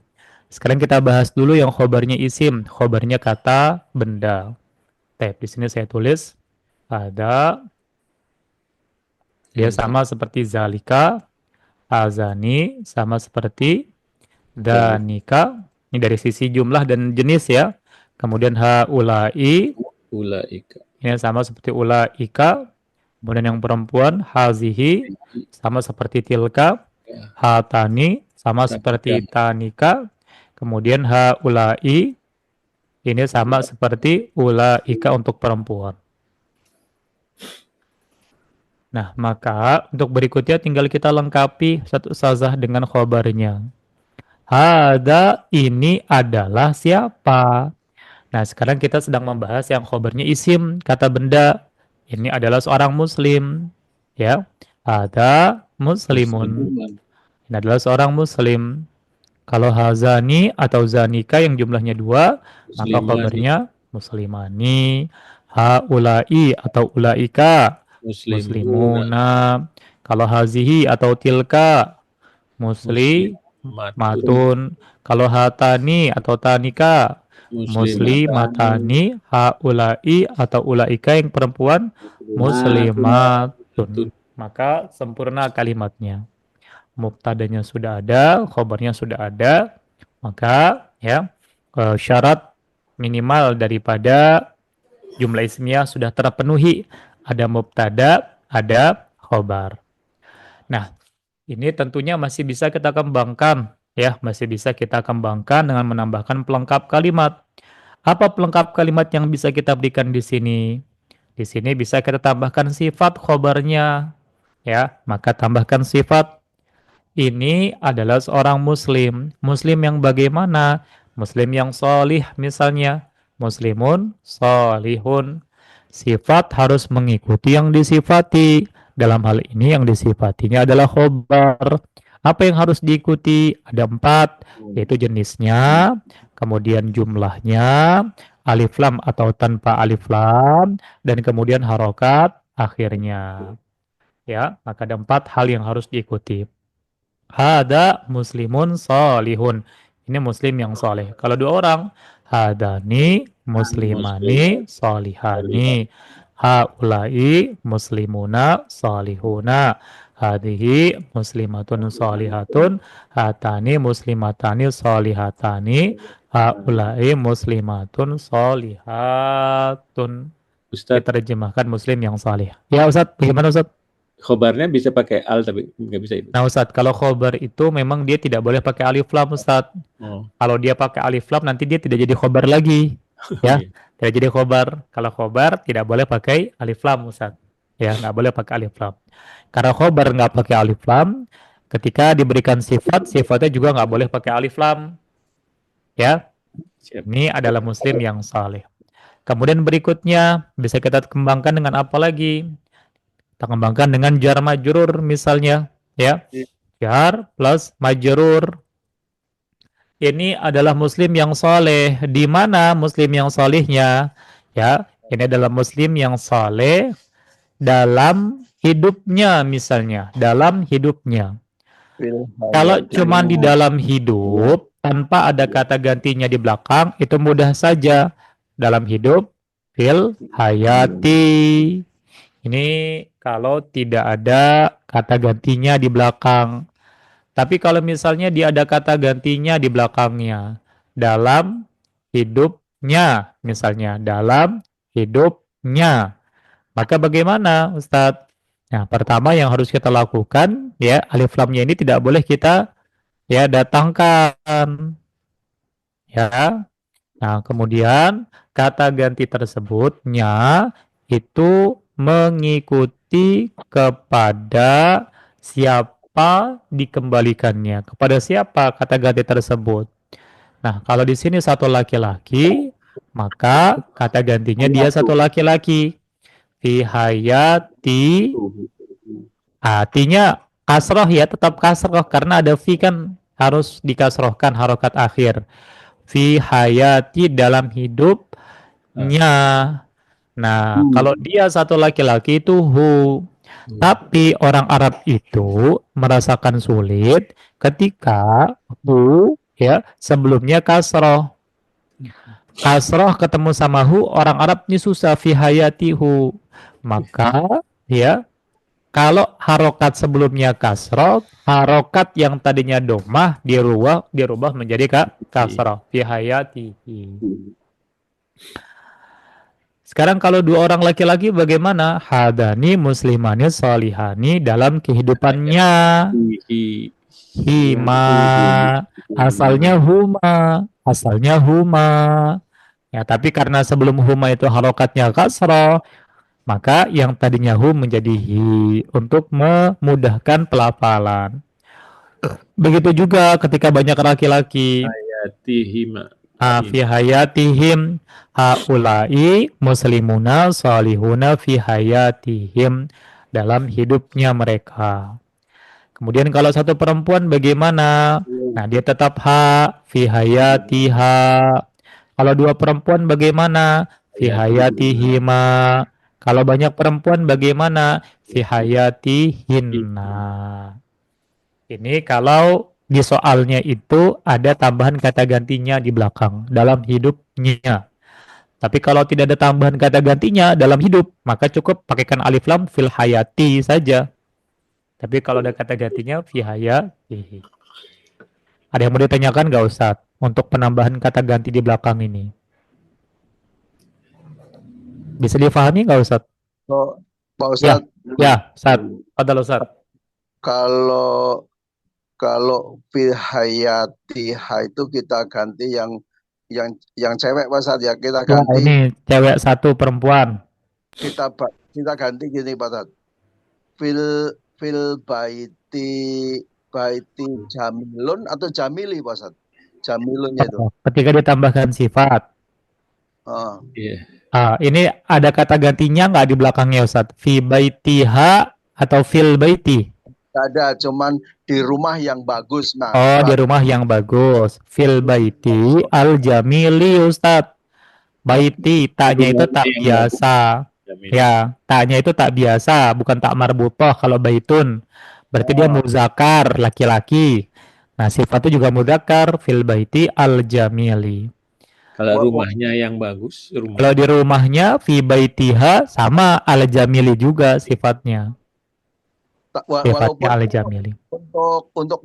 Sekarang kita bahas dulu yang khobarnya isim, khobarnya kata benda. Di sini saya tulis ada, dia sama seperti zalika, azani sama seperti danika. Ini dari sisi jumlah dan jenis ya. Kemudian haulai, Ulaika. ini sama seperti ulaika. Kemudian yang perempuan hazihi sama seperti tilka, hatani sama seperti tanika. Kemudian haulai ini sama seperti ulaika untuk perempuan. Nah, maka untuk berikutnya tinggal kita lengkapi satu ustazah dengan khobarnya. Hada ini adalah siapa? Nah, sekarang kita sedang membahas yang khobarnya isim, kata benda. Ini adalah seorang muslim. Ya, ada muslimun. Ini adalah seorang muslim. Kalau hazani atau zanika yang jumlahnya 2, maka khobarnya muslimani. Haulai atau ulaika muslimuna. Kalau hazihi atau tilka muslimatun. Kalau hatani atau tanika muslimatani. Haulai atau ulaika yang perempuan muslimatun. Maka sempurna kalimatnya. Mubtadanya sudah ada, khobarnya sudah ada, maka ya syarat minimal daripada jumlah ismiyah sudah terpenuhi. Ada mubtada, ada khobar. Nah, Ini tentunya masih bisa kita kembangkan, ya, masih bisa kita kembangkan dengan menambahkan pelengkap kalimat. Apa pelengkap kalimat yang bisa kita berikan di sini? Di sini bisa kita tambahkan sifat khobarnya, ya. Maka tambahkan sifat. Ini adalah seorang muslim. Muslim yang bagaimana? Muslim yang solih misalnya. Muslimun solihun. Sifat harus mengikuti yang disifati. Dalam hal ini yang disifatinya adalah khobar. Apa yang harus diikuti? Ada 4, yaitu jenisnya, kemudian jumlahnya, alif lam atau tanpa alif lam, dan kemudian harokat akhirnya. Ya, maka ada 4 hal yang harus diikuti. Hada muslimun solihun. Ini muslim yang soleh. Kalau 2 orang, hadani muslimani solihani. Haulai muslimuna solihuna. Hadihi muslimatun solihatun. Hatani muslimatani solihatani. Haulai muslimatun solihatun. Ustaz, Diterjemahkan muslim yang soleh. Ya Ustaz, bagaimana Ustaz? khobarnya bisa pakai al tapi nggak bisa itu. Nah Ustadz, kalau khobar itu memang dia tidak boleh pakai alif lam Ustadz. Oh, Kalau dia pakai alif lam nanti dia tidak jadi khobar lagi. Ya, iya. tidak jadi khobar. Kalau khobar tidak boleh pakai alif lam Ustadz. Ya, nggak boleh pakai alif lam. Karena khobar nggak pakai alif lam, ketika diberikan sifat, sifatnya juga nggak boleh pakai alif lam. Ya, Siap. ini adalah muslim yang saleh. Kemudian berikutnya bisa kita kembangkan dengan apa lagi? Kita kembangkan dengan jar majrur misalnya, ya. Jar plus majrur. Ini adalah muslim yang soleh. Di mana muslim yang solehnya? Ya, ini adalah muslim yang soleh dalam hidupnya misalnya, dalam hidupnya. Kalau cuma di dalam hidup tanpa ada kata gantinya di belakang itu mudah saja. Dalam hidup fil hayati. Ini kalau tidak ada kata gantinya di belakang. Tapi kalau misalnya dia ada kata gantinya di belakangnya, dalam hidupnya, misalnya dalam hidupnya, maka bagaimana, Ustadz? Nah, pertama yang harus kita lakukan, ya, alif lamnya ini tidak boleh kita ya datangkan, ya. Nah, kemudian kata ganti tersebutnya itu mengikuti kepada siapa dikembalikannya. Kepada siapa kata ganti tersebut? Nah, kalau di sini satu laki-laki, maka kata gantinya dia satu laki-laki. Fi hayati, artinya kasroh ya, tetap kasroh karena ada fi kan harus dikasrohkan harokat akhir. Fi hayati dalam hidupnya. Nah, kalau dia satu laki-laki itu hu. Tapi orang Arab itu merasakan sulit ketika hu ya sebelumnya kasroh. Kasroh ketemu sama hu, orang Arab ini susah fi hayatihu. Maka ya kalau harokat sebelumnya kasroh, harokat yang tadinya domah dirubah menjadi kasroh fi hayatihi. Sekarang kalau 2 orang laki-laki bagaimana? Hadani muslimani solihani dalam kehidupannya. Hima. Asalnya huma. Ya, tapi karena sebelum huma itu harokatnya kasroh, maka yang tadinya hu menjadi hi untuk memudahkan pelafalan. Begitu juga ketika banyak laki-laki. Hayatihima. Fi hayatihim haulai muslimuna salihuna fi hayatihim dalam hidupnya mereka. Kemudian kalau satu perempuan bagaimana? Nah, dia tetap ha fi hayatiha. Kalau 2 perempuan bagaimana? Fi hayatihima. Kalau banyak perempuan bagaimana? Fi hayatihinna. Ini kalau di soalnya itu ada tambahan kata gantinya di belakang dalam hidupnya. Tapi kalau tidak ada tambahan kata gantinya dalam hidup, maka cukup pakaikan alif lam fil hayati saja. Tapi kalau ada kata gantinya fi hayatihi. Ada yang mau ditanyakan nggak Ustadz untuk penambahan kata ganti di belakang ini? Bisa difahami nggak Ustadz? Oh, Pak Ustadz, Ya, Ustadz. Padahal Ustadz. Kalau kalau fil hayatiha itu kita ganti yang cewek Pak Ustadz ya, kita Ya, ganti ini cewek satu perempuan. kita ganti gini Pak Ustadz. Fil baiti jamilun atau jamili Pak Ustadz? Jamilunnya itu. Ketika ditambahkan sifat. Oh. Iya. Ini ada kata gantinya nggak di belakangnya Ustaz? Fi baitiha atau fil baiti? Ada, cuman di rumah yang bagus. Nah, Oh, di rumah yang bagus. Fil baiti al jamili Ustaz. Baiti, taknya itu tak biasa. Ya, taknya itu tak biasa, bukan tak marbutoh kalau baitun. Berarti dia muzakkar, laki-laki. Nah, sifatnya juga muzakkar, fil baiti al jamili. Kalau rumahnya yang bagus, Kalau di rumahnya fi baitiha sama al jamili juga sifatnya. Sifatnya al jamili. Untuk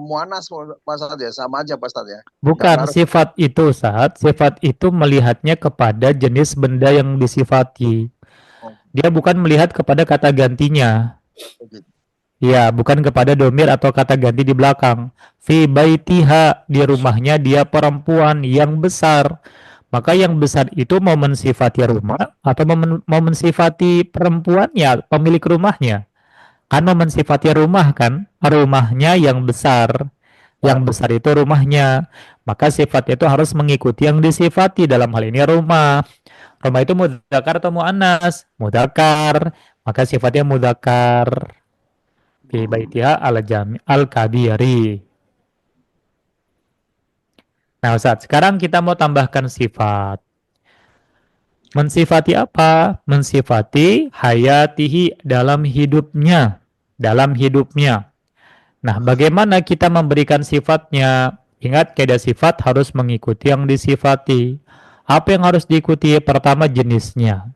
muanas Pak Ustadz ya, sama aja Pak Ustadz ya. Bukan sifat itu Ustadz, sifat itu melihatnya kepada jenis benda yang disifati. Dia bukan melihat kepada kata gantinya. Ya, bukan kepada domir atau kata ganti di belakang. Fi baitiha, di rumahnya dia perempuan yang besar. Maka yang besar itu mau mensifati rumah atau mau mensifati perempuannya, pemilik rumahnya. Kan mau mensifati rumah kan, rumahnya yang besar. Yang besar itu rumahnya. Maka sifat itu harus mengikuti yang disifati, dalam hal ini rumah. Rumah itu mudzakkar atau muannas? Mudzakkar. Maka sifatnya mudzakkar. Fi baitiha al-kabiri. Nah Ustaz, sekarang kita mau tambahkan sifat. Mensifati apa? Mensifati hayatihi, dalam hidupnya. Dalam hidupnya. Nah, bagaimana kita memberikan sifatnya? Ingat, kaidah sifat harus mengikuti yang disifati. Apa yang harus diikuti? Pertama, jenisnya.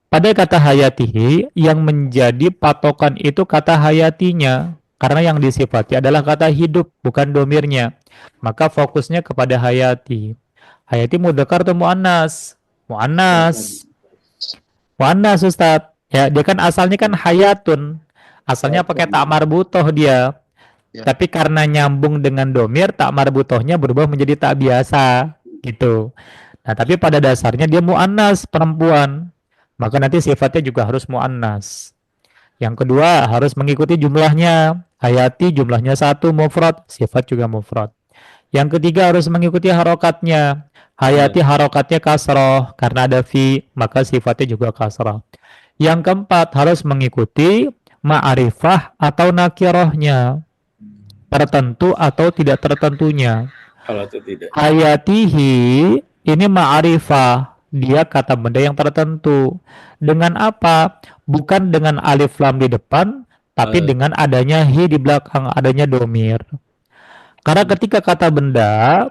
Pada kata hayatihi, yang menjadi patokan itu kata hayatinya. Karena yang disifati adalah kata hidup, bukan domirnya. Maka fokusnya kepada hayati. Hayati mudzakkar atau muannas? Muannas. Muannas Ustaz. Ya, dia kan asalnya kan hayatun. Asalnya pakai tak marbutoh dia. Tapi karena nyambung dengan domir, tak marbutohnya berubah menjadi tak biasa. Gitu. Nah, tapi pada dasarnya dia muannas, perempuan. Maka nanti sifatnya juga harus muannas. Yang kedua, harus mengikuti jumlahnya. Hayati jumlahnya 1, mufrad, sifat juga mufrad. Yang ketiga, harus mengikuti harokatnya. Hayati harokatnya kasroh, karena ada fi, maka sifatnya juga kasroh. Yang keempat, harus mengikuti ma'rifah atau nakirohnya. Tertentu atau tidak tertentunya. kalau itu tidak. Hayatihi, ini ma'rifah. Dia kata benda yang tertentu. Dengan apa? Bukan dengan alif lam di depan, tapi dengan adanya hi di belakang, adanya domir. Karena ketika kata benda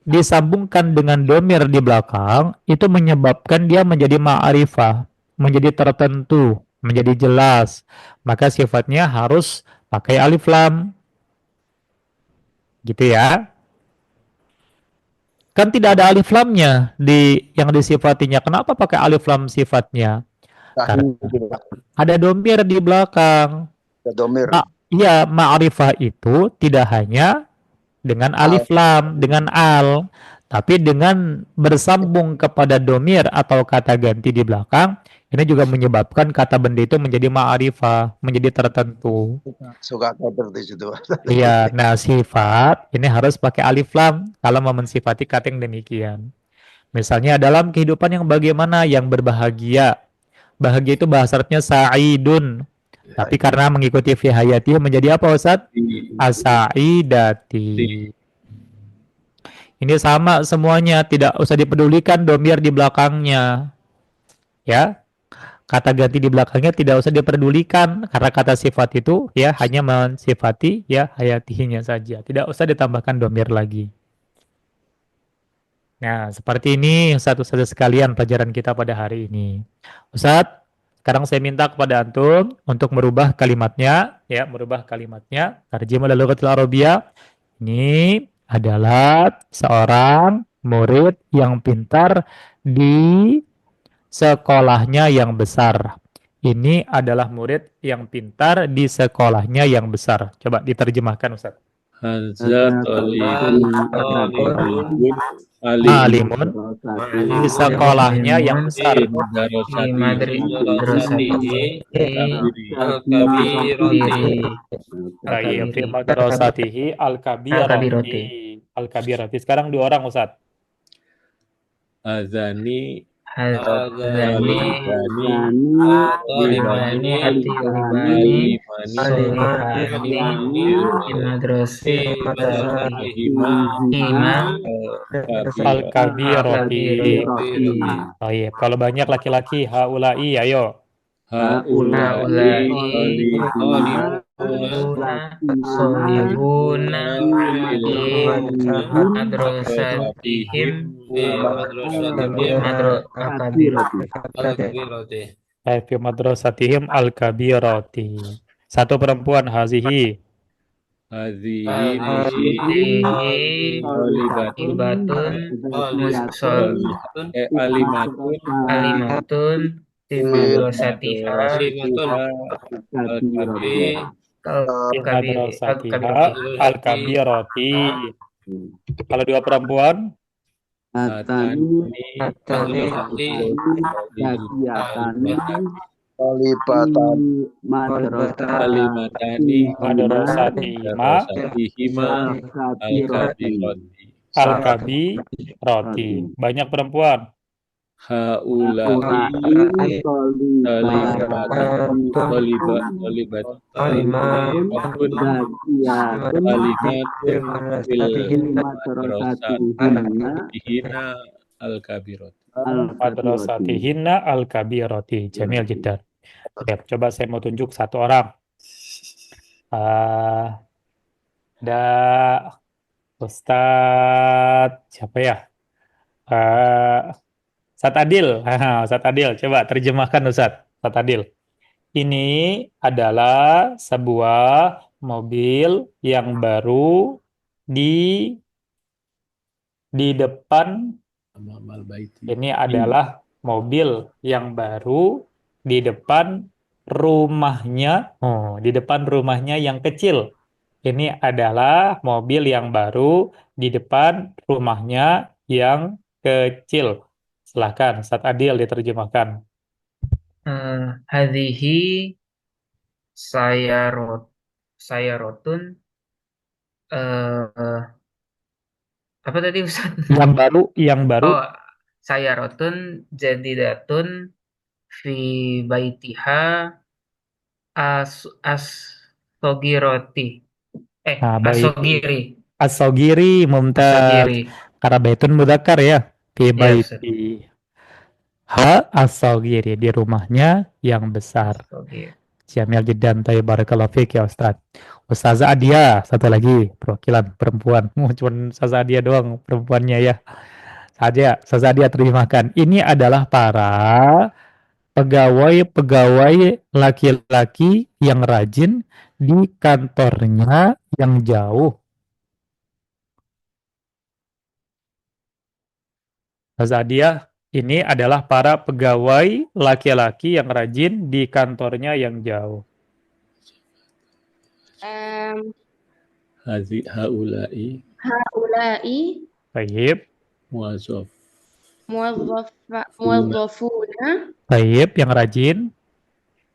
disambungkan dengan domir di belakang, itu menyebabkan dia menjadi ma'rifah, menjadi tertentu, menjadi jelas. Maka sifatnya harus pakai alif lam. Gitu ya. Kan tidak ada alif lamnya di yang disifatinya. Kenapa pakai alif lam sifatnya? Karena ada domir di belakang. Ada domir. Iya, ma'rifah itu tidak hanya dengan alif lam, dengan al, tapi dengan bersambung kepada domir atau kata ganti di belakang. Ini juga menyebabkan kata benda itu menjadi ma'rifah, menjadi tertentu. Suka kotor di situ. Iya, nah sifat ini harus pakai alif lam kalau mau mensifati kata yang demikian. Misalnya dalam kehidupan yang bagaimana, yang berbahagia. Bahagia itu bahasa Arabnya sa'idun. Tapi karena mengikuti fi hayati menjadi apa Ustaz? As-sa'idati. Ini sama semuanya, tidak usah dipedulikan domir di belakangnya. Ya. Kata ganti di belakangnya tidak usah diperdulikan karena kata sifat itu ya hanya mensifati ya hayatihinya saja, tidak usah ditambahkan domir lagi. Nah, seperti ini Ustaz-Ustaz sekalian pelajaran kita pada hari ini. Ustaz, sekarang saya minta kepada antum untuk merubah kalimatnya ya, merubah kalimatnya. Tarjimah lughatil Arabiyyah. Ini adalah seorang murid yang pintar di sekolahnya yang besar. Ini adalah murid yang pintar di sekolahnya yang besar. Coba diterjemahkan, Ustaz. Hadza talibun Alimun di sekolahnya yang besar. Di madrasatihi madrasatihi al-kabirati. Baik, fi al-kabiri. madrasatihi al-kabirati. Al-kabirati. Sekarang 2 orang, Ustaz. Azani Hadzani talibani atilibani alimani di madrasatihima Al-kabirati. al-kabirati. Baik, kalau banyak laki-laki haulai, ayo. haulai Solihuna di madrasatihim al-kabirati. Fi madrasatihim al-kabirati. Satu perempuan, hazihi. hadhihi ibatun alimatun di madrasatiha al-kabirati. Kalau 2 perempuan, Talibatan kalimatani madrasatihima al-kabirati. Banyak perempuan. haulai talibatun alimatun al-kabirati. Madrasatihinna al-kabirati. Jamil jiddan. Oke, coba saya mau tunjuk 1 orang. Ada Ustadz siapa ya? Ustadz Adil. Ustadz Adil, coba terjemahkan Ustadz. Ustadz Adil. Ini adalah sebuah mobil yang baru di depan. Ini adalah mobil yang baru di depan rumahnya. Di depan rumahnya yang kecil. Ini adalah mobil yang baru di depan rumahnya yang kecil. Silahkan, Ustadz Adil diterjemahkan. Hadhihi sayarotun apa tadi Ustaz? Yang baru. Oh, sayarotun jadidatun fi baitiha as-sogiroti. As-sogiri. As-sogiri, mumtaz. Karena baitun mudzakkar ya. Fi baiti. As-sogiri, di rumahnya yang besar. Jamil jiddan, tayyib, barakallahu fiik ya Ustaz. Ustazah Adia, satu lagi perwakilan perempuan. Cuma Ustazah Adia doang perempuannya ya. Ustazah Adia terjemahkan. Ini adalah para pegawai laki-laki yang rajin di kantornya yang jauh. Ustazah Adia, ini adalah para pegawai laki-laki yang rajin di kantornya yang jauh. Haulai. Baik. Muwazzafuna. Baik, yang rajin.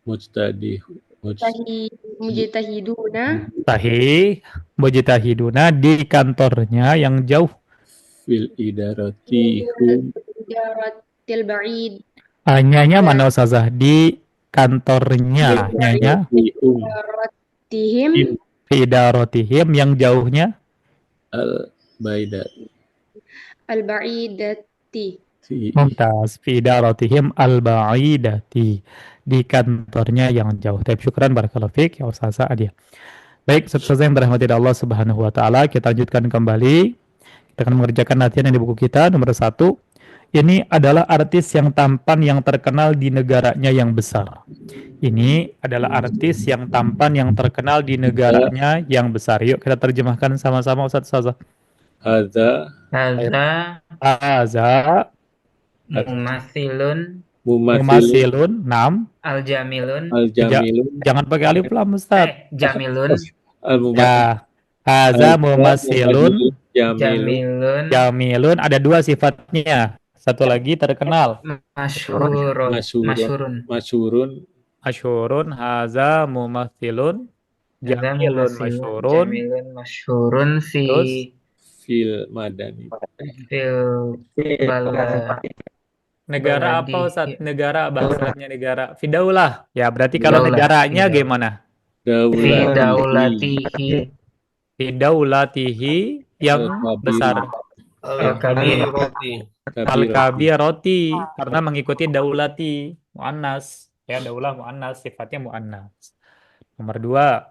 Mujtahiduna. Mujtahiduna di kantornya yang jauh. Fil idaratil ba'id. Nyanya mana Ustazah? Di kantornya. Nyanya. Idaratihim yang jauhnya. Al-ba'idati. Mumtaz. Idaratihim al-ba'idati. Di kantornya yang jauh. Tapi syukran, barakallahu fiik ya Ustazah Adia. Baik, Ustazah yang dirahmati Allah Subhanahu wa taala, kita lanjutkan kembali. Kita akan mengerjakan latihan yang di buku kita nomor 1. Ini adalah artis yang tampan yang terkenal di negaranya yang besar. Ini adalah artis yang tampan yang terkenal di negaranya yang besar. Yuk kita terjemahkan sama-sama Ustazah. Hadza Haza mumathilun Mumasilun, nam. Al-jamilun. Al-jamilun, Jangan pakai alif lam, Ustaz. Jamilun. Ya, haza mumasilun, Jamilun. jamilun. Ada dua sifatnya. Satu lagi terkenal. Masyhurun. Masyhurun. masyurun, Asyurun, haza mumasilun, Hadza jamilun, mumasilun. masyurun. Jamilun masyhurun Terus? fil madani. fil bala Negara baladi. apa, Ustaz? Negara, bahasa Arabnya negara. Fidaulah. Ya, berarti kalau Daulah. negaranya Fidaulah. gimana? Fi Daulatihi, daulatihi Fidaulatihi yang Al-kabir. besar. al-kabir. Al-kabiroti, karena mengikuti daulati, mu'annas. Ya, daulah mu'annas, sifatnya mu'annas. Nomor 2,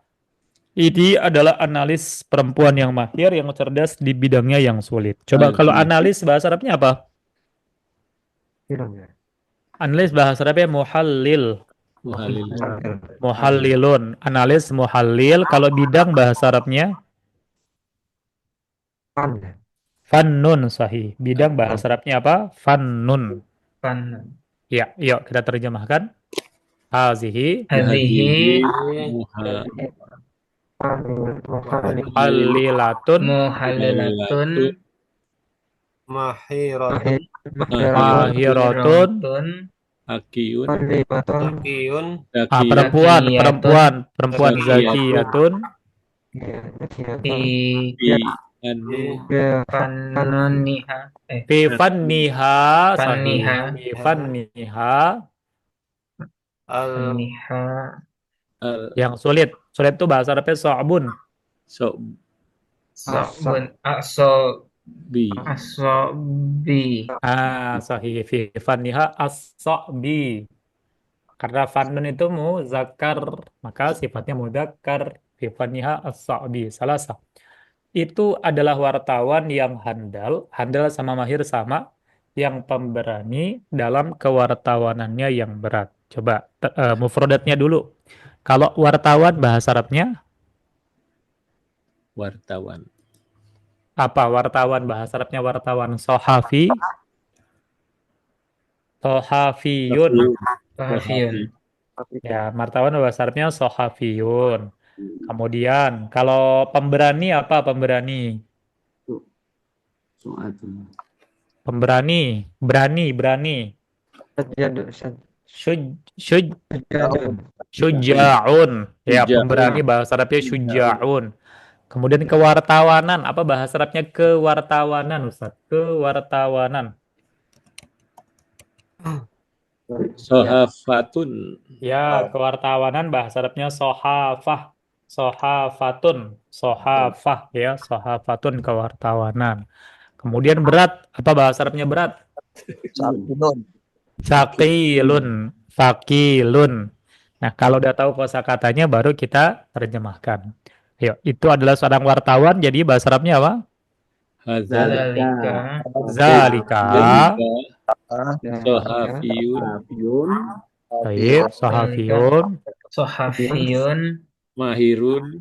ini adalah analis perempuan yang mahir, yang cerdas di bidangnya yang sulit. Coba kalau analis bahasa Arabnya apa? Film ya. Analis bahasa Arabnya muhallil. Muhalil. Muhallilun. Analis muhallil. Kalau bidang bahasa Arabnya Fan ya. fannun, sahih. Bidang bahasa Arabnya apa? Fannun. Fan. Ya, yuk kita terjemahkan. Hazihi Hadhihi muhallilatun muhallilatun Mahiratun. mahiratun. Akiyun, Takiyun. Perempuan zakiyatun Fi anu, fannuniha. fi fanniha, sahih. Fanniha. Fi fanniha. Fanniha. Yang sulit itu bahasa Arabnya so'bun. Sabun. bi, Asobi. Sahih. Fi fanniha as-so'bi. Karena fannun itu muzakkar, maka sifatnya mudzakkar. Fi fanniha as-so'bi. Salasa. Itu adalah wartawan yang handal sama mahir sama, yang pemberani dalam kewartawanannya yang berat. Coba mufradatnya dulu. Kalau wartawan bahasa Arabnya wartawan. apa? Wartawan bahasa Arabnya wartawan. Sohafi, sohafiyun. Sohafiyun. Ya, wartawan bahasa Arabnya sohafiyun. Kemudian kalau pemberani apa? Pemberani. Pemberani, berani. Syuja'un. Ya, pemberani bahasa Arabnya syuja'un. Kemudian kewartawanan, apa bahasa Arabnya kewartawanan, Ustaz? Kewartawanan. Sohafatun. Ya, kewartawanan bahasa Arabnya sohafah. Sohafatun. Sohafah, ya, sohafatun kewartawanan. Kemudian berat, apa bahasa Arabnya berat? Sakilun. Sakilun. Nah, kalau udah tahu kosakatanya baru kita terjemahkan. Ayo, itu adalah seorang wartawan, jadi bahasa Arabnya apa? Zalika. Sohafiyun. Baik, sohafiyun. Sohafiyun. Mahirun.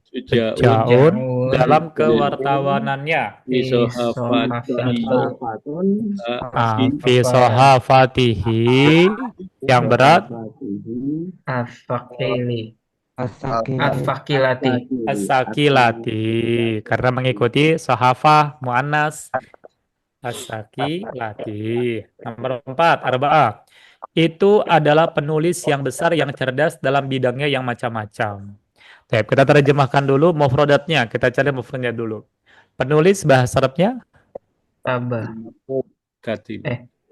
Syuja'un dalam kewartawanannya. Fi sohafatihi yang berat. As-sakilati karena mengikuti sohafah muannas. As-sakilati. Nomor 4, arba'ah. Itu adalah penulis yang besar, yang cerdas dalam bidangnya yang macam-macam. Baik, kita terjemahkan dulu mufradatnya. Kita cari mufradnya dulu. Penulis bahasa Arabnya?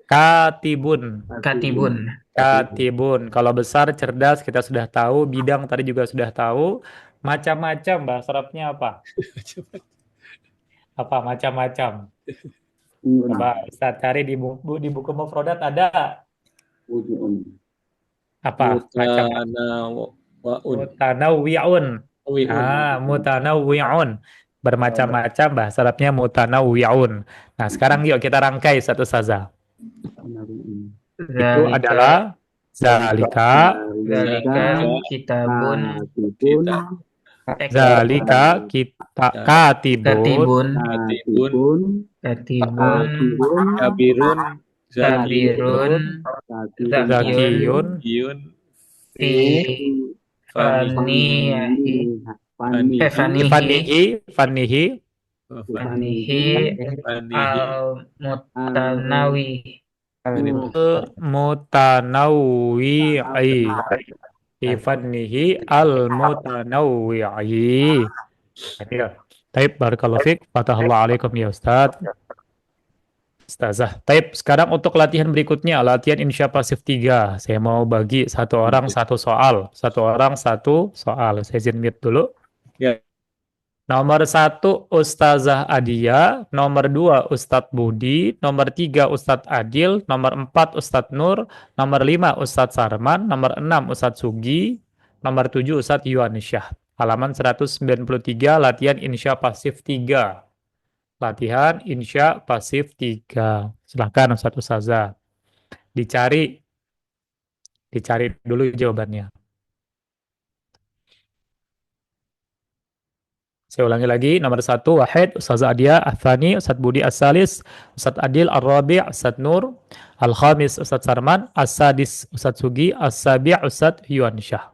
Katibun. Kalau besar, cerdas, kita sudah tahu. Bidang tadi juga sudah tahu. Macam-macam bahasa Arabnya apa? Apa macam-macam? Coba Ustaz cari di buku mufradat ada. Apa? Mutanawwi'un. Mutanawwi'un. Bermacam-macam, bahasa Arabnya mutanawwi'un. Nah, sekarang yuk kita rangkai satu saja. Itu adalah zalika kitabun Zalika kita katibun Katibun, Katibun, katibun, kabirun, kabirun, Zakiyun, zakiyun Yun, fi fanihi, Fani, fanihi, fanihi fanihi Fanihi, al-mutanawi, mutanawwi'i fi fannihi al-mutanawwi'i. Taib, barakallahu fiik. Fatahallahu alaikum ya Ustaz. Ustazah. Taib, sekarang untuk latihan berikutnya, latihan insya pasif 3. Saya mau bagi satu orang satu soal. Satu orang satu soal. Saya izin mute dulu. Ya. Nomor 1 Ustazah Adia, nomor 2 Ustadz Budi, nomor 3 Ustadz Adil, nomor 4 Ustadz Nur, nomor 5 Ustadz Sarman, nomor 6 Ustadz Sugi, nomor 7 Ustadz Yuansyah. Halaman 193, latihan insya pasif 3. Latihan insya pasif 3. Silahkan Ustadz Ustazah. Dicari dulu jawabannya. Saya ulangi lagi, nomor 1 Wahid, Ustazah Adia, Athani, Ustadz Budi As-Salis, Ustadz Adil, Ar-Rabi', Ustadz Nur, Al-Khamis, Ustadz Sarman, As-Sadis, Ustadz Sugi, As-Sabi', Ustadz Yuansyah.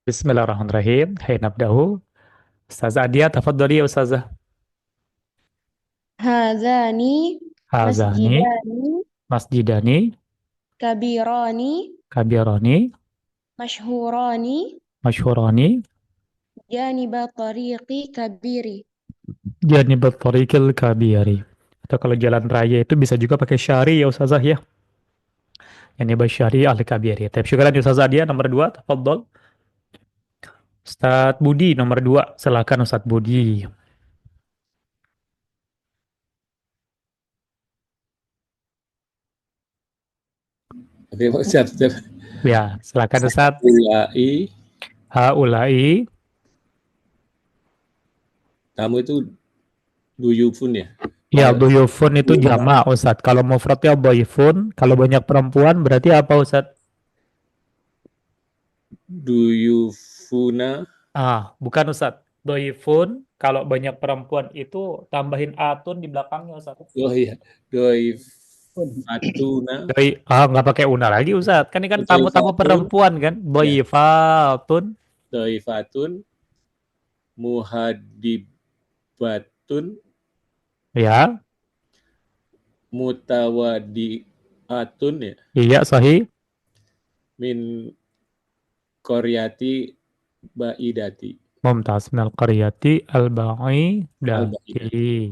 Bismillahirrahmanirrahim. Hai nabda'u. Ustazah Adia, tafadhali ya Ustazah. Hazani Hazani masjidani masjidani kabirani kabirani mashhurani masyhurani janiba tariqi kabiri. janibat tariqil kabiri. Atau kalau jalan raya itu bisa juga pakai syari ya Ustazah ya. Janibat syari al kabiri. Tapi syukuran ya Ustazah Adia nomor 2, tafadhol. Ustadz Budi nomor 2, silakan Ustadz Budi. Oke, Pak, siap. Ya, silakan Ustadz. Ulai, Haulai, kamu itu duyufun ya? ya duyufun itu jamak Ustadz. Kalau mufradnya dhaifun, kalau banyak perempuan berarti apa Ustadz? Duyufuna, Bukan Ustadz. Dhaifun, kalau banyak perempuan itu tambahin atun di belakangnya Ustadz. oh iya, doifatuna, Nggak pakai una lagi Ustadz. Kan ini kan tamu-tamu Dhaifatun. perempuan kan. Dhaifatun, doifatun, muhadibatun, ya. mutawadiatun ya, Iya, sahih. min koryati baidati. Mumtaz minal qaryati al-ba'idati.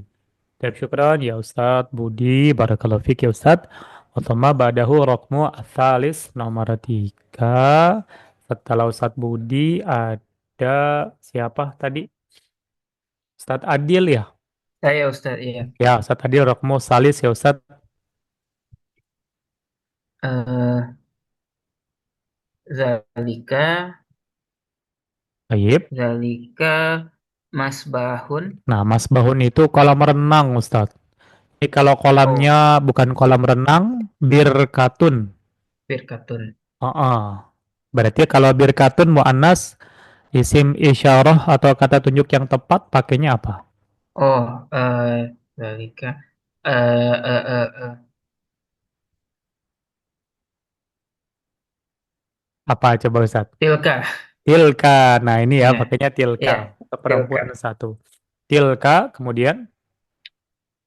Baik, syukran ya Ustadz Budi, barakallahu fiik ya Ustadz. Utama ba'dahu raqmu ats-tsalis nomor 3. Setelah Ustadz Budi ada siapa tadi? Ustadz Adil ya? Saya Ustaz, iya. Ya, Ustadz Adil raqmu salis ya Ustadz. Zalika Baik. masbahun Nah, Mas Bahun itu kolam renang Ustadz. Ini kalau kolamnya bukan kolam renang, birkatun. firkatun. Berarti kalau birkatun mu'annas, isim isyarah atau kata tunjuk yang tepat pakainya apa? Zalika eh eh eh eh. Apa coba Ustadz? Tilka. Tilka. Nah, ini ya Nah, pakainya tilka. ya, Untuk perempuan satu. Tilka, kemudian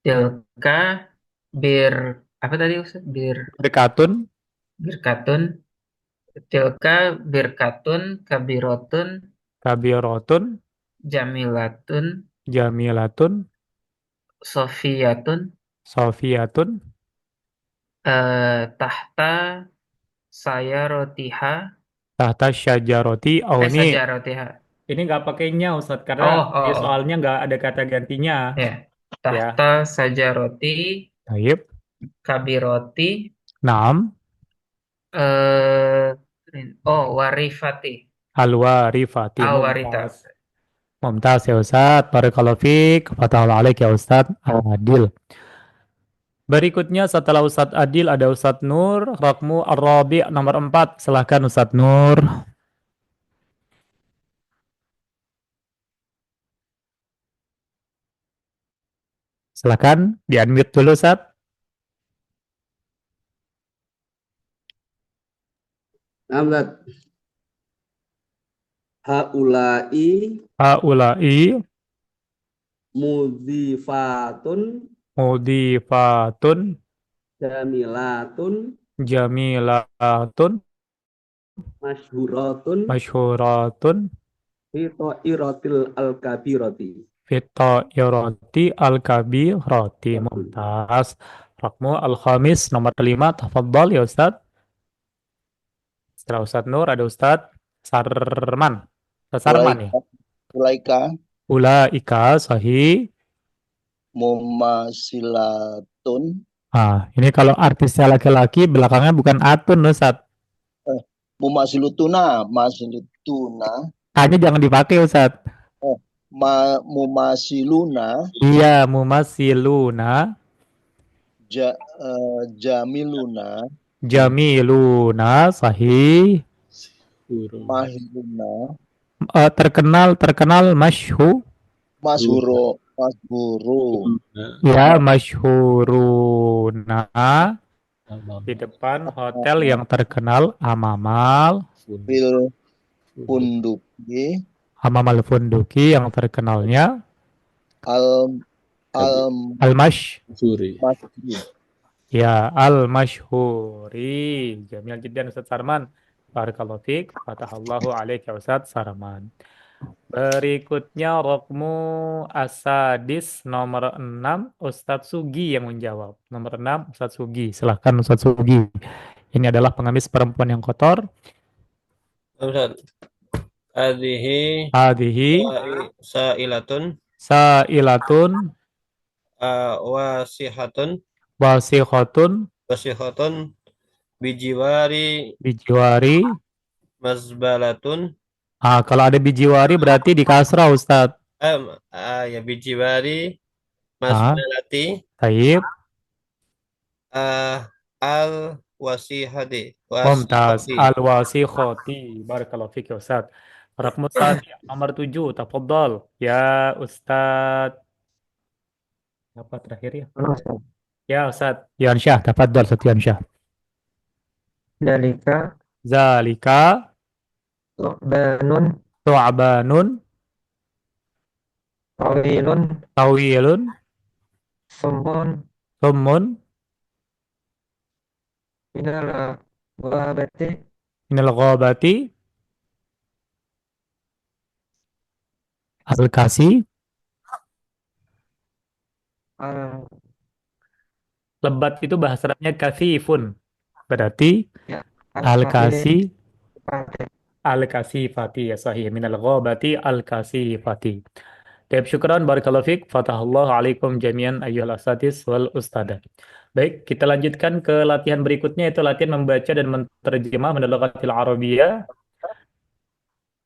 tilka apa tadi Ustaz? birkatun, Birkatun. Tilka birkatun kabirotun kabirotun, jamilatun jamilatun, sofiyatun sofiyatun, tahta sayarotiha tahta syajaroti. sajarotiha. Ini nggak pakainya Ustadz karena di soalnya nggak ada kata gantinya. Ya. Tahta sajaroti Baik. kabiroti Naam. warifati. Al-warifati. Al-waritas. Mumtaz ya Ustadz. Barakallahu fiik. Fatahullah alaik ya Ustadz. Adil. Berikutnya setelah Ustadz Adil ada Ustadz Nur. Raqmu ar-rabi' nomor 4. Silahkan Ustadz Nur. Silahkan di-unmute dulu Ustadz. Namlat. Haulai mudhifatun mudifatun jamilatun masyhuratun fi ta'iratil al-kabirati. Fitairati al-kabirati. Mumtaz. Raqmu al-khamis nomor 5. Tafadhal ya Ustadz. Setelah Ustadz Nur ada Ustadz Sarman. Ustadz Sarman ya. Ulaika sahih. Mumasilatun. Ini kalau artisnya laki-laki belakangnya bukan atun Ustadz. Mumasilutuna. A-nya jangan dipakai Ustadz. Mumasiluna. Iya, mumasiluna. Jamiluna sahih. Mahiruna. Terkenal masyhuru. Ya, masyhuruna. Di depan hotel yang terkenal Amamal. funduki Hamam al-Funduki yang terkenalnya al al al-mash Suri. masjid. ya al-mashhuri. Jamil jiddan Ustaz Sarman. Barakallahu fiik. Fatahallahu alaika Ustaz Sarman. Berikutnya rokmu asadis nomor 6 Ustadz Sugi yang menjawab. Nomor 6 Ustadz Sugi. Silahkan Ustadz Sugi. Ini adalah pengemis perempuan yang kotor. Ustaz. Hadhihi Hadhihi sa'ilatun sa'ilatun wasihatun wasikhotun bijiwari bijiwari. mazbalatun Kalau ada bijiwari berarti di kasrah Ustadz. ya bijiwari Ah, mazbalati taib. al wasihati Mumtaz. wasihati. Al-wasikhoti. Barakallahu fiik ya Ustadz. Rakmu tadi nomor 7. Tafadhal. Ya Ustadz. Apa terakhir ya? Ustaz. Ya Ustadz. Yansyah. Tafadhal Ustadz Yansyah. Dalika Zalika tu'banun tu'banun tawilun tawilun sumun summun minal ghabati minal ghabati al-kasi. al Lebat itu bahasa Arabnya kasifun. Berarti ya al-kasi al-kasifati. al-kasifati ya sahih. Minal ghabati al-kasifati. Taib syukran barakallahu fiik. Fatahallahu alaikum jami'an ayyuhal asatis wal ustadzah. Baik, kita lanjutkan ke latihan berikutnya, yaitu latihan membaca dan menerjemah lughatil arabiyyah.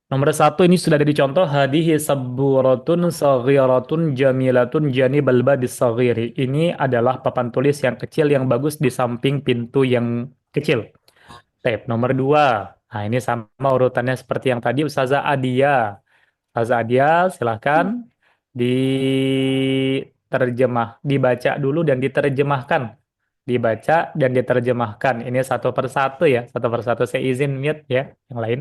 Nomor 1 ini sudah ada di contoh. Hadihi sabburatun saghiratun jamilatun janibal babis saghiri. Ini adalah papan tulis yang kecil yang bagus di samping pintu yang kecil. Tab nomor 2. Nah, ini sama urutannya seperti yang tadi Ustazah Adia. Ustazah Adia, silahkan dibaca dulu dan diterjemahkan. Dibaca dan diterjemahkan. Ini satu persatu ya. Satu persatu saya izin mute ya yang lain.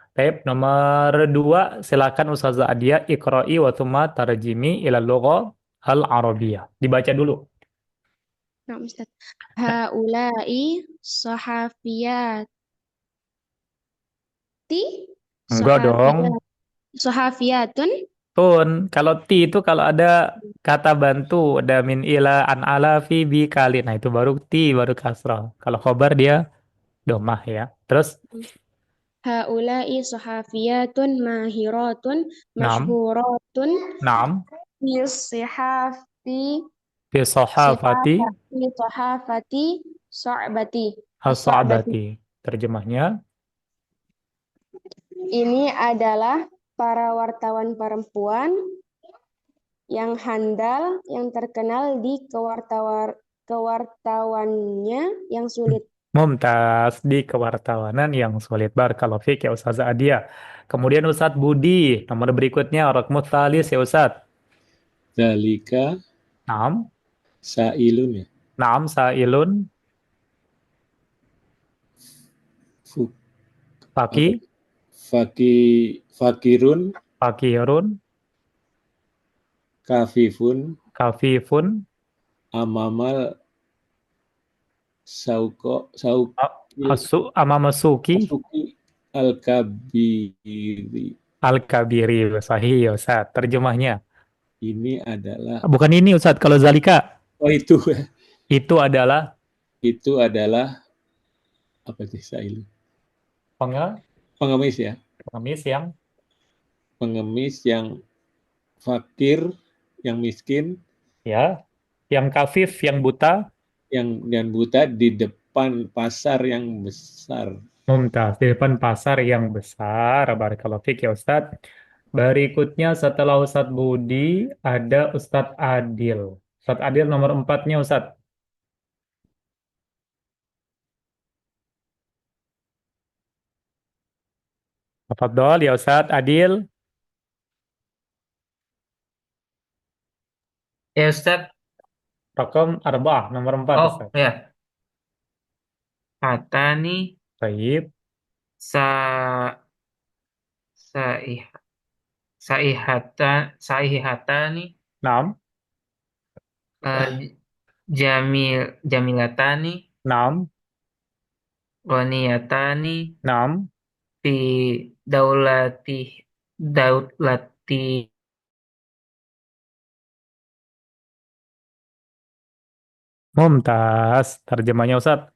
Baik, nomor 2, silakan Ustazah Adia iqra'i wa thumma tarjimi ila lugha al-arabiyyah. Dibaca dulu. Nah, Ustaz. Haulai sahafiyati Enggak dong. sahafiyatun. Kalau ti itu kalau ada kata bantu, ada min ila an ala fi bi kali. Nah, itu baru ti, baru kasrah. Kalau khobar dia domah ya. Terus Haulai sahafiyatun mahiratun nam, masyhuratun nam, fi sihafi fi sahafati sahafati sa'bati. as-sa'bati. Terjemahnya, Ini adalah para wartawan perempuan yang handal, yang terkenal di kewartawannya yang sulit. mumtaz, di kewartawanan yang sulit. Barakallahu fiik ya Ustazah Adia. Kemudian Ustadz Budi, nomor berikutnya rakmu tsalis ya Ustadz. Zalika Nam, sa'ilun ya. nam sa'ilun Fu- faki fakirun fakirun kafifun kafifun amamal sauki amamasuki al-kabiri. al-kabiri. Sahih ya Ustadz. Terjemahnya. Ini adalah Bukan ini Ustadz, kalau zalika itu itu adalah apa sih sa'il? pengemis Pengemis ya. Pengemis yang fakir, yang miskin, ya, yang kafif, yang buta. yang buta di depan pasar yang besar. Mumtaz, di depan pasar yang besar. Barakallahu fiik ya Ustadz. Berikutnya setelah Ustadz Budi ada Ustadz Adil. Ustadz Adil nomor 4-nya Ustadz. Tafadhol ya Ustadz Adil. Ya Ustaz. Rakam 4, nomor 4 Oh Ustadz. ya. Atani Baik. sa Saih Saihatani Naam. eh, Jamilatani Naam. Ghaniyatani Naam. fi daulati Mumtaz. Terjemahnya Ustaz.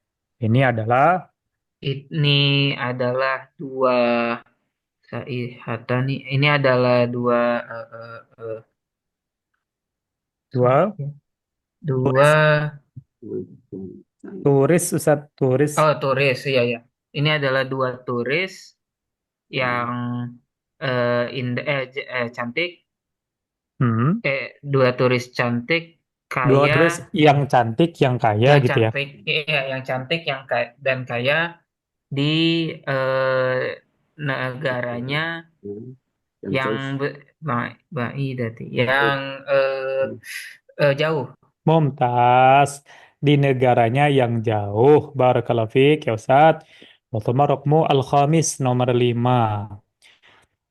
Ini adalah ini adalah dua Saihatani ini adalah dua dua dua turis Ustaz. Turis. turis ya. Ini adalah dua turis yang cantik Hmm. dua turis cantik Dua kaya turis yang cantik, yang kaya yang gitu ya. cantik yang cantik dan kaya di negaranya yang yang jauh. Mumtaz. Di negaranya yang jauh. Barakallahu fiik ya Ustaz. Wa rokmu al-khamis nomor 5.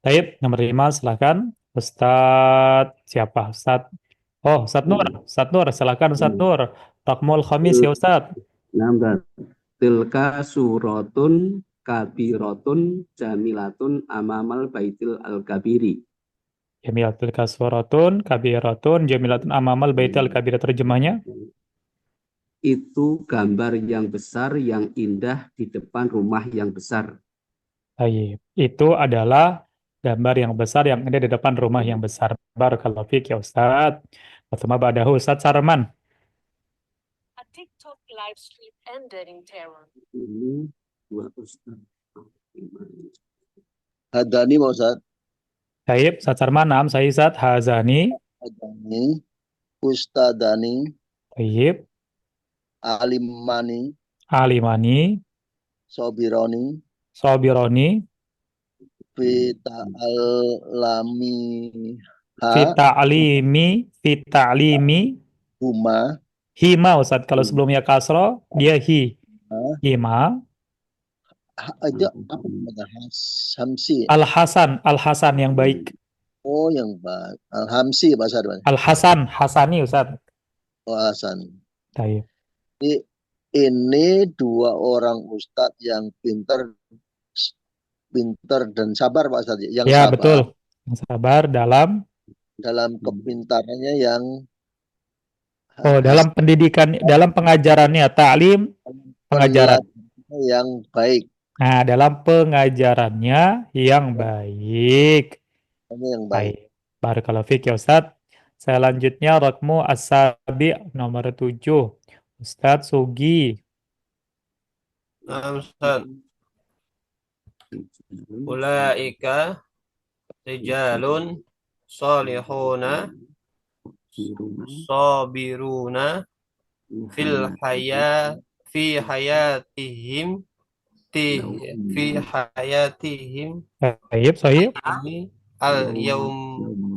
Baik, nomor 5 silakan. Ustaz siapa? Ustaz Nur. Ustaz Nur, silakan Ustaz Nur. Rokmul khamis ya Ustaz. Nambah. Tilka suratun kabiratun jamilatun amamal baitil al-kabiri. Jamilatul kasuratun, kabiratun, jamilatun amamal baitil kabir. Terjemahnya? Itu gambar yang besar, yang indah di depan rumah yang besar. Baik. Itu adalah gambar yang besar yang ada di depan rumah yang besar. Barakallahu fiik ya Ustaz. Pertama ba'dahu Ustaz Sarman. Ini dua ustaz. Hadani Pak Ustaz. Baik, Ustaz Sarman, naam, saya Ustaz Hazani. Hadani, Ustadani, Baik. Alimani, Alimani, Sobironi, Sobironi, Fita'alimi, Huma, Hima Ustaz. Kalau sebelumnya kasro, dia Hima. Itu apa namanya? Hamsi. Al-Hasan yang baik. Oh, yang baik. Al-Hamsi Pak Ustaz. Al-Hasan, Hasani Ustaz. Oh, Hasan. Baik. Ini dua orang ustadz yang pintar dan sabar Pak Ustadz. Yang Ya, sabar. betul. Yang sabar dalam kepintarannya yang dalam pendidikan, dalam pengajarannya, ta'lim, pengajaran yang baik. Nah, dalam pengajarannya yang baik. Ini yang baik. Barakallahu fiik ya Ustaz. Selanjutnya Rakmu As-Sabi nomor 7. Ustaz Sugi. Ustaz. Ulaika rijalun salihuna sabiruna fi hayatihim Baik, sahih.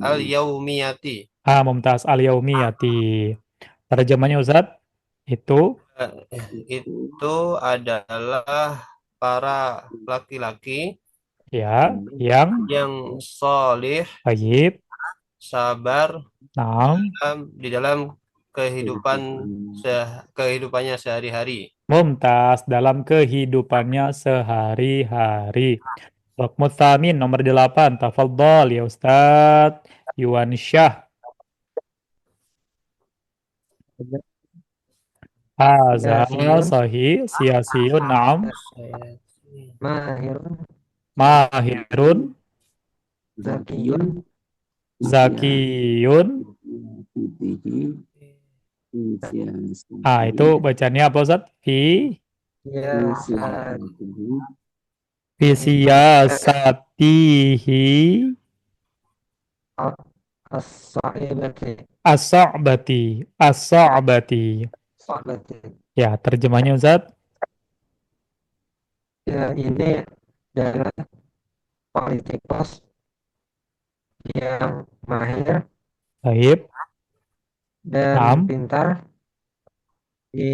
Al-yaumiyati. Mumtaz al-yaumiyati. Terjemahnya Ustaz, itu adalah para laki-laki ya yang solih, baik, sabar naam, di dalam kehidupannya sehari-hari. Mumtaz dalam kehidupannya sehari-hari. Rokmu Tsamin nomor 8. Tafadhol ya Ustaz Yuwan Syah. Sahih, siyasiyun, naam. Mahirun. Zakiyun. Itu bacanya apa Ustaz? Fi siyasatihi as-sa'bati. Ya, terjemahnya Ustaz? Ya, ini adalah politikus yang mahir Baik. dan pintar